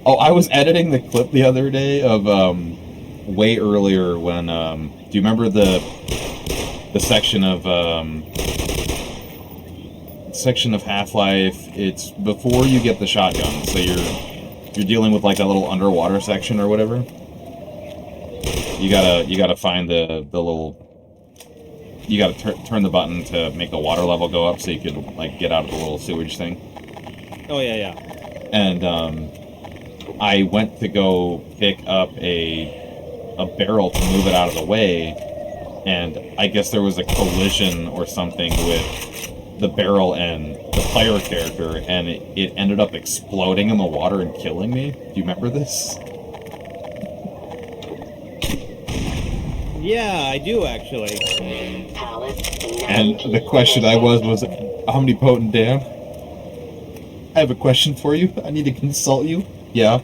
Oh, I was editing the clip the other day of way earlier when do you remember the section of Half-Life? It's before you get the shotgun, so you're dealing with like that little underwater section or whatever. You gotta find the little. You gotta turn the button to make the water level go up so you could like get out of the little sewage thing. Oh yeah. And I went to go pick up a barrel to move it out of the way, and I guess there was a collision or something with the barrel and the player character, and it ended up exploding in the water and killing me. Do you remember this? Yeah, I do actually. And the question was omnipotent Dan, I have a question for you. I need to consult you. Yeah.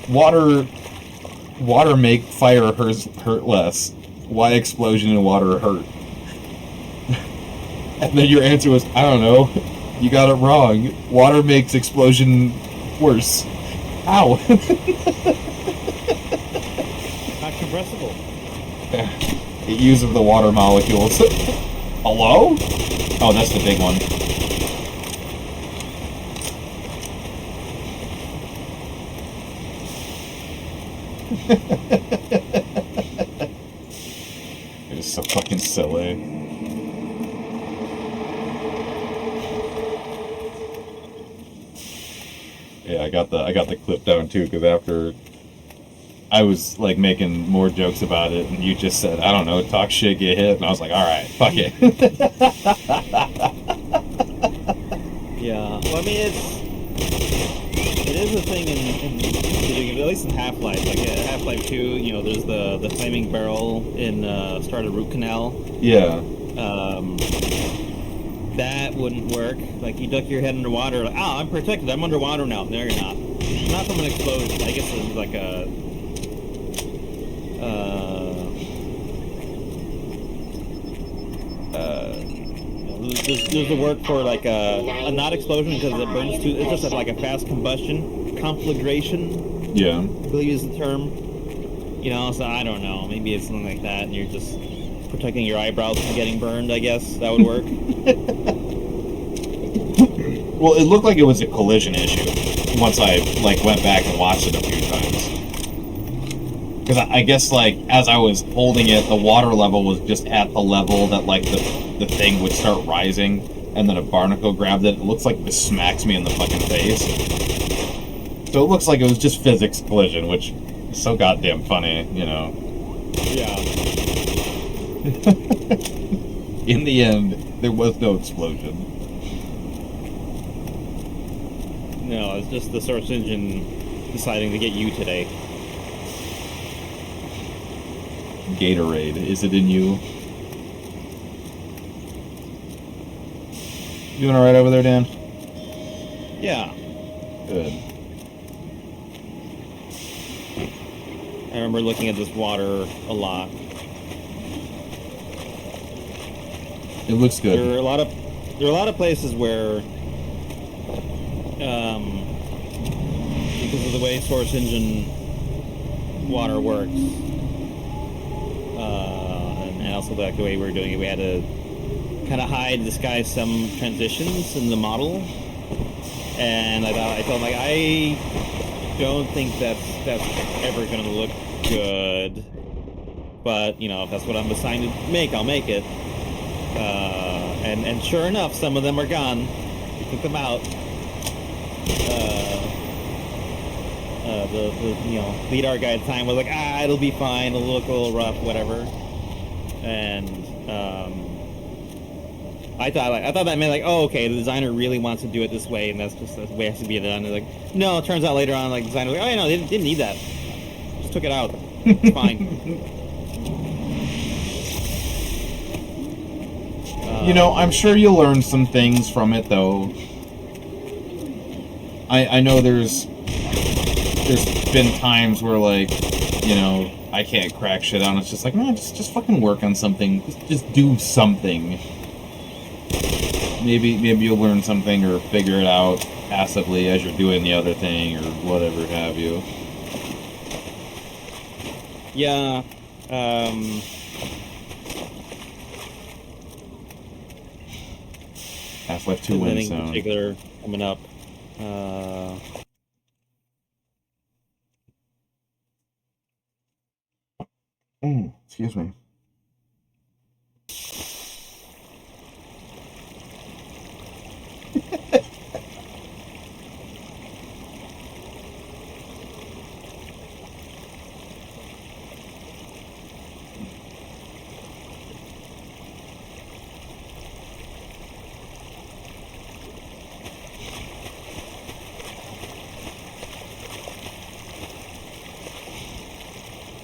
Water make fire hurt less. Why explosion in water hurt? And then your answer was, I don't know. You got it wrong. Water makes explosion worse. How? Not compressible. It uses the water molecules. Hello? Oh, that's the big one. It is so fucking silly. Yeah, I got the clip down too, because after I was like making more jokes about it, and you just said, I don't know, talk shit, get hit, and I was like, all right, fuck it. Yeah. Well, I mean, it is a thing in at least in Half-Life. Like Half-Life 2, there's the flaming barrel in Started Root Canal. Yeah. That wouldn't work. Like, you duck your head underwater, like, oh, I'm protected, I'm underwater now. No, you're not. Not from an explosion. I guess it's like a... there's the word for like a not explosion because it burns too. It's just like a fast combustion, conflagration. Yeah. I believe is the term. You know, so I don't know. Maybe it's something like that, and you're just protecting your eyebrows from getting burned. I guess that would work. Well, it looked like it was a collision issue once I like went back and watched it a few times. Because I guess like as I was holding it, the water level was just at the level that like the thing would start rising, and then a barnacle grabbed it. It looks like this smacks me in the fucking face. So it looks like it was just physics collision, which is so goddamn funny, you know. Yeah. In the end, there was no explosion. No, it's just the source engine deciding to get you today. Gatorade, is it in you? Doing alright over there, Dan? Yeah. Good. I remember looking at this water a lot. It looks good. There are a lot of places where, because of the way source engine water works, and also like the way we were doing it, we had to kind of hide, disguise some transitions in the model. And I felt like I don't think that's ever going to look good. But you know, if that's what I'm assigned to make, I'll make it. And sure enough, some of them are gone. We took them out. The lead art guy at the time was like, it'll be fine. It'll look a little rough, whatever. And I thought that meant like, oh, okay, the designer really wants to do it this way, and that's the way it has to be done. And like, no, it turns out later on, like, the designer was like, oh, yeah, no, they didn't need that. Just took it out. It's fine. You know, I'm sure you'll learn some things from it, though. I know there's been times where, like, you know, I can't crack shit on. It's just like, man, just fucking work on something. Just do something. Maybe you'll learn something or figure it out passively as you're doing the other thing or whatever have you. Yeah. Half-Life 2 win in sound. particular coming up. Excuse me.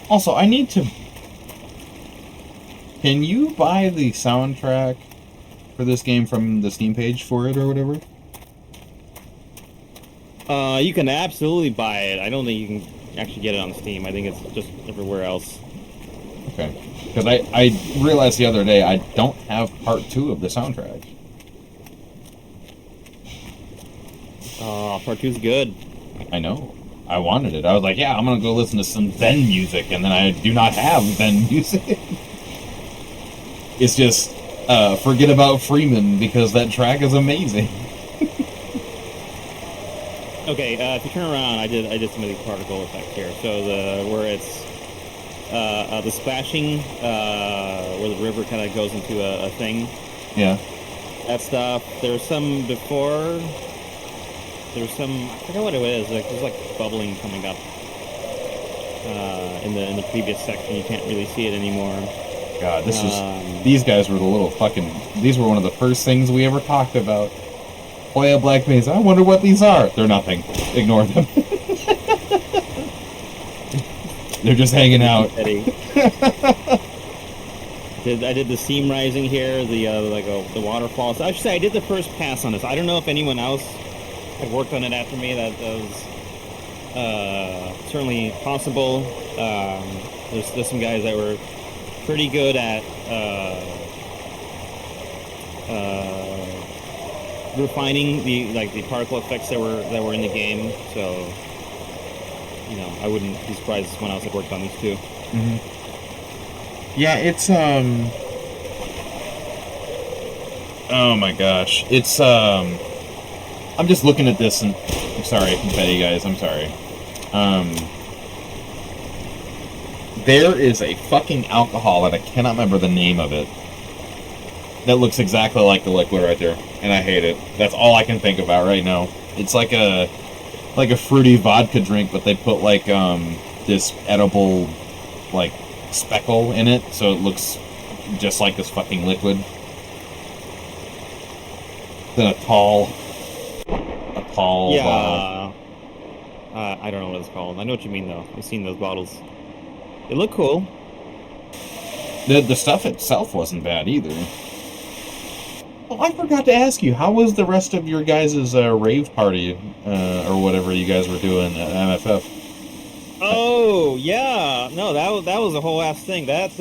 Also, I need to... Can you buy the soundtrack for this game from the Steam page for it or whatever? You can absolutely buy it. I don't think you can actually get it on Steam. I think it's just everywhere else. Okay. Because I realized the other day I don't have part 2 of the soundtrack. Part 2's good. I know. I wanted it. I was like, yeah, I'm going to go listen to some Zen music, and then I do not have Zen music. It's just, forget about Freeman, because that track is amazing. Okay, if you turn around, I did some of the particle effect here. So where it's the splashing, where the river kind of goes into a thing. Yeah. That stuff. There's some before. There's some, I forget what it was. Like there's like bubbling coming up in the previous section. You can't really see it anymore. God, this is... These guys were the little fucking... These were one of the first things we ever talked about. Playa Black Mesa. I wonder what these are. They're nothing. Ignore them. They're just hanging out. I did the seam rising here, the waterfalls. I should say I did the first pass on this. I don't know if anyone else had worked on it after me. That was certainly possible. There's some guys that were pretty good at refining the particle effects that were in the game. So, you know, I wouldn't be surprised if someone else had worked on these too. Yeah, it's oh my gosh, it's I'm just looking at this and I'm sorry, confetti guys, I'm sorry. There is a fucking alcohol that I cannot remember the name of it that looks exactly like the liquid right there, and I hate it. That's all I can think about right now. It's like a fruity vodka drink, but they put like this edible like speckle in it, so it looks just like this fucking liquid. Then a tall Yeah. bottle. I don't know what it's called. I know what you mean though. I've seen those bottles. They look cool. The stuff itself wasn't bad either. Oh, I forgot to ask you, how was the rest of your guys' rave party, or whatever you guys were doing at MFF? Oh yeah, no, that was a whole ass thing. That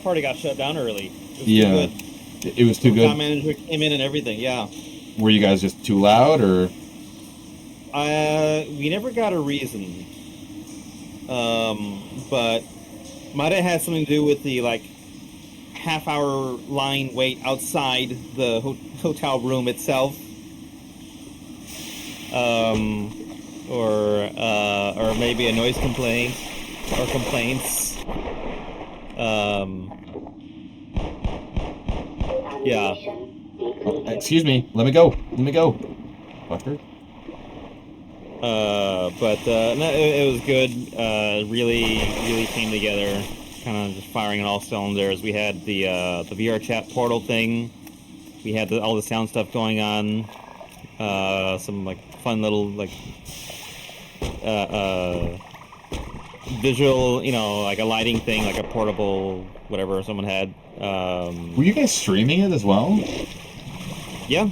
party got shut down early. It was Yeah, too good. it was too Town good. manager came in and everything. Yeah. Were you guys just too loud, or? We never got a reason. But might have had something to do with the like half-hour line wait outside the hotel room itself. Or maybe a noise complaint or complaints. Yeah. Oh, excuse me. Let me go. Fucker. But no, it was good. Really came together. Kind of just firing on all cylinders. We had the VR chat portal thing. We had all the sound stuff going on. Some like fun little like visual, you know, like a lighting thing, like a portable whatever someone had. Were you guys streaming it as well? Yeah.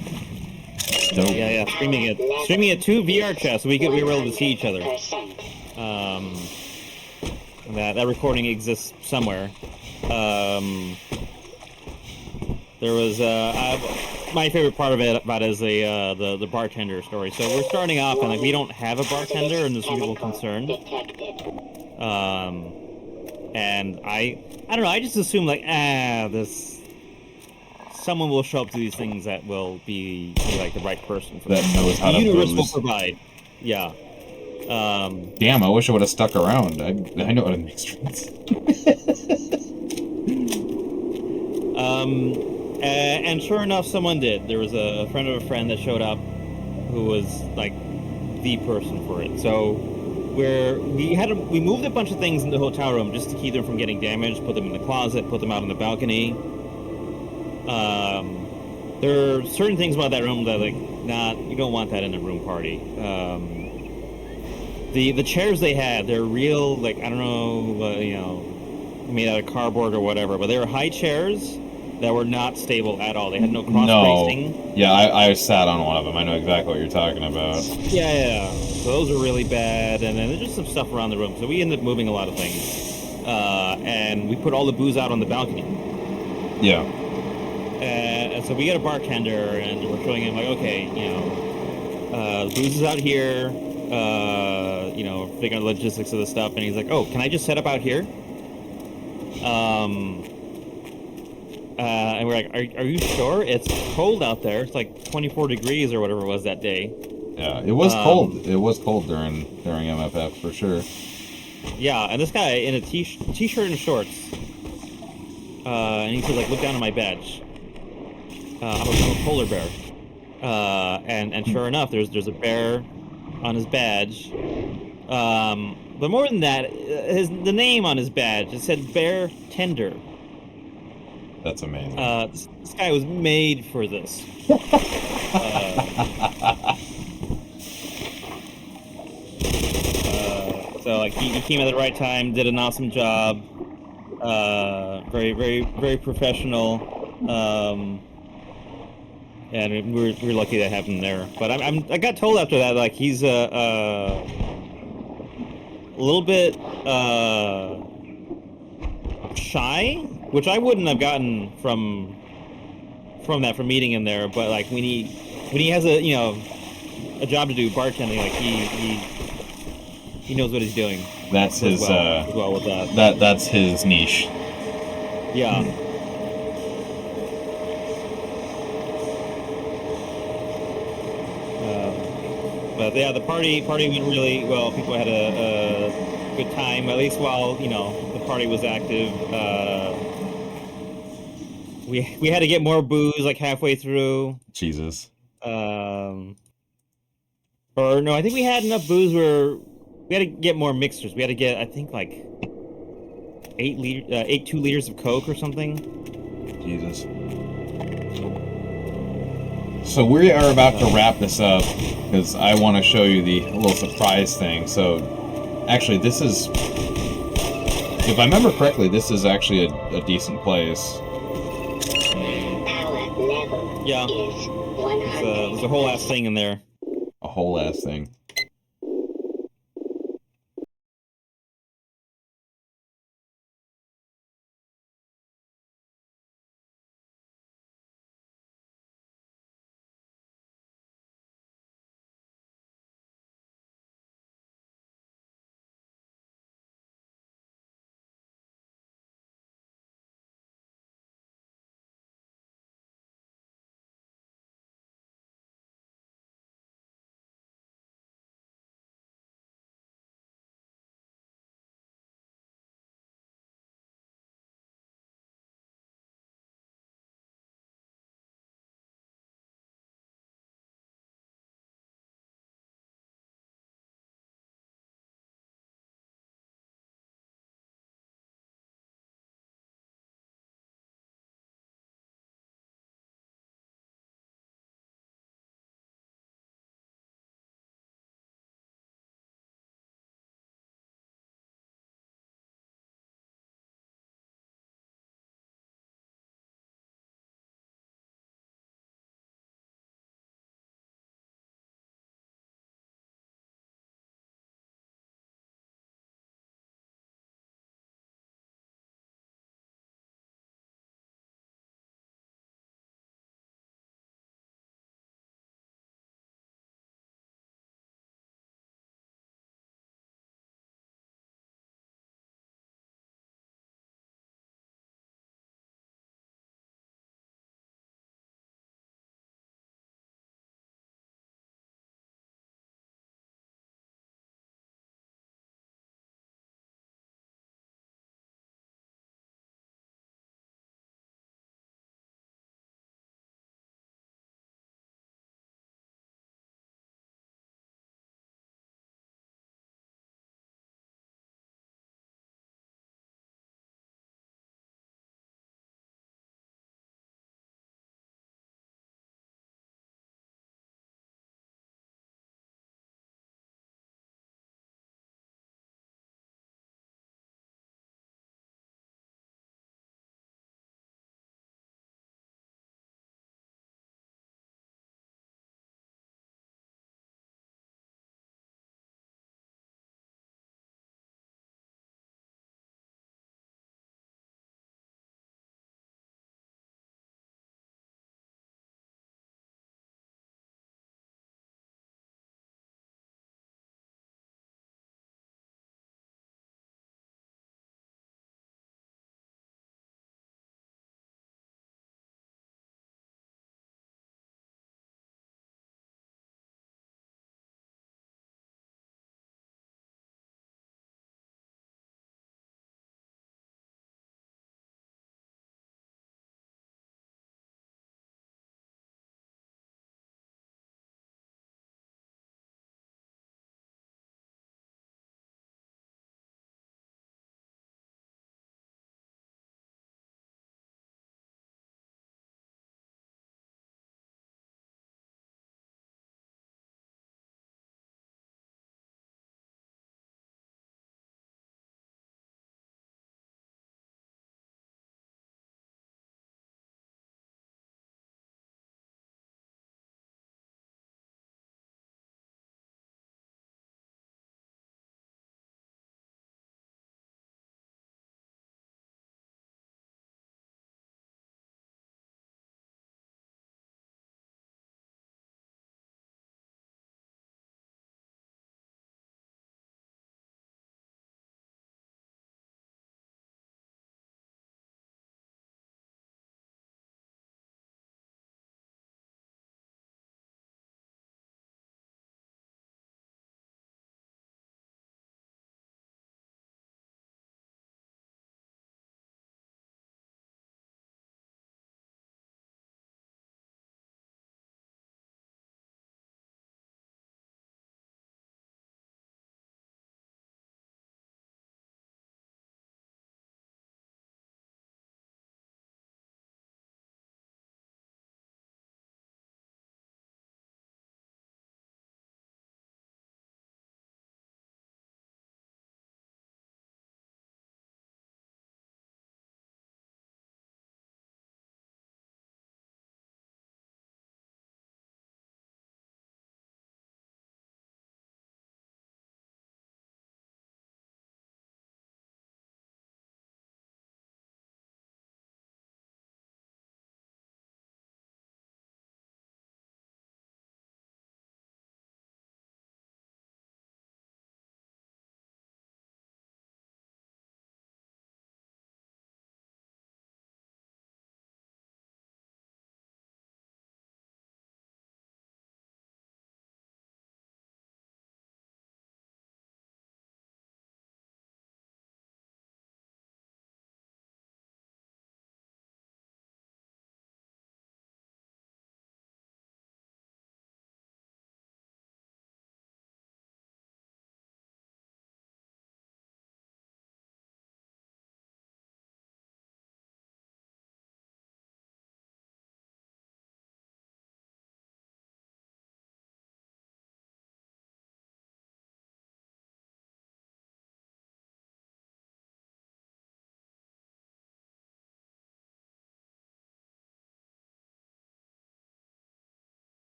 Dope. Yeah, streaming it to VR chat, so we were able to see each other. That recording exists somewhere. There was my favorite part of it about is the bartender story. So we're starting off and like we don't have a bartender, and there's some people concerned. And I don't know. I just assume like someone will show up to these things that will be like the right person for That knows how the to universe will booze. provide. Yeah. Damn, I wish I would have stuck around. I know how to make drinks. And sure enough, someone did. There was a friend of a friend that showed up who was like the person for it. So we moved a bunch of things in the hotel room just to keep them from getting damaged, put them in the closet, put them out on the balcony. There are certain things about that room that like you don't want that in a room party. The chairs they had, they're real, like, I don't know, you know, made out of cardboard or whatever, but they were high chairs that were not stable at all. They had no cross bracing. Yeah, I sat on one of them. I know exactly what you're talking about. Yeah. So those are really bad, and then there's just some stuff around the room. So we ended up moving a lot of things. And we put all the booze out on the balcony. Yeah. And so we get a bartender, and we're showing him, like, okay, you know, the booze is out here, you know, figuring out the logistics of the stuff, and he's like, oh, can I just set up out here? And we're like, are you sure? It's cold out there. It's like 24 degrees or whatever it was that day. Yeah, it was cold. It was cold during MFF for sure. Yeah, and this guy in a t-shirt and shorts. And he said, like, look down at my badge. I'm a polar bear. And sure enough, there's a bear on his badge. But more than that, the name on his badge, it said Bear Tender. That's amazing. This guy was made for this. So like he came at the right time, did an awesome job. Very, very, very professional. And we're lucky to have him there. But I got told after that, like, he's a little bit shy, which I wouldn't have gotten from meeting him there. But like when he when he has a a job to do, bartending, like he knows what he's doing. That's his well with that. that's his niche. Yeah. But yeah, the party went really well. People had a good time, at least while the party was active. We had to get more booze like halfway through. Jesus. Or no, I think we had enough booze where we had to get more mixers. We had to get, I think, like 2 liters of Coke or something. Jesus. So we are about to wrap this up because I want to show you the little surprise thing. So actually, this is, if I remember correctly, this is actually a decent place. Our level Yeah. is 100. There's a whole ass thing in there. A whole ass thing.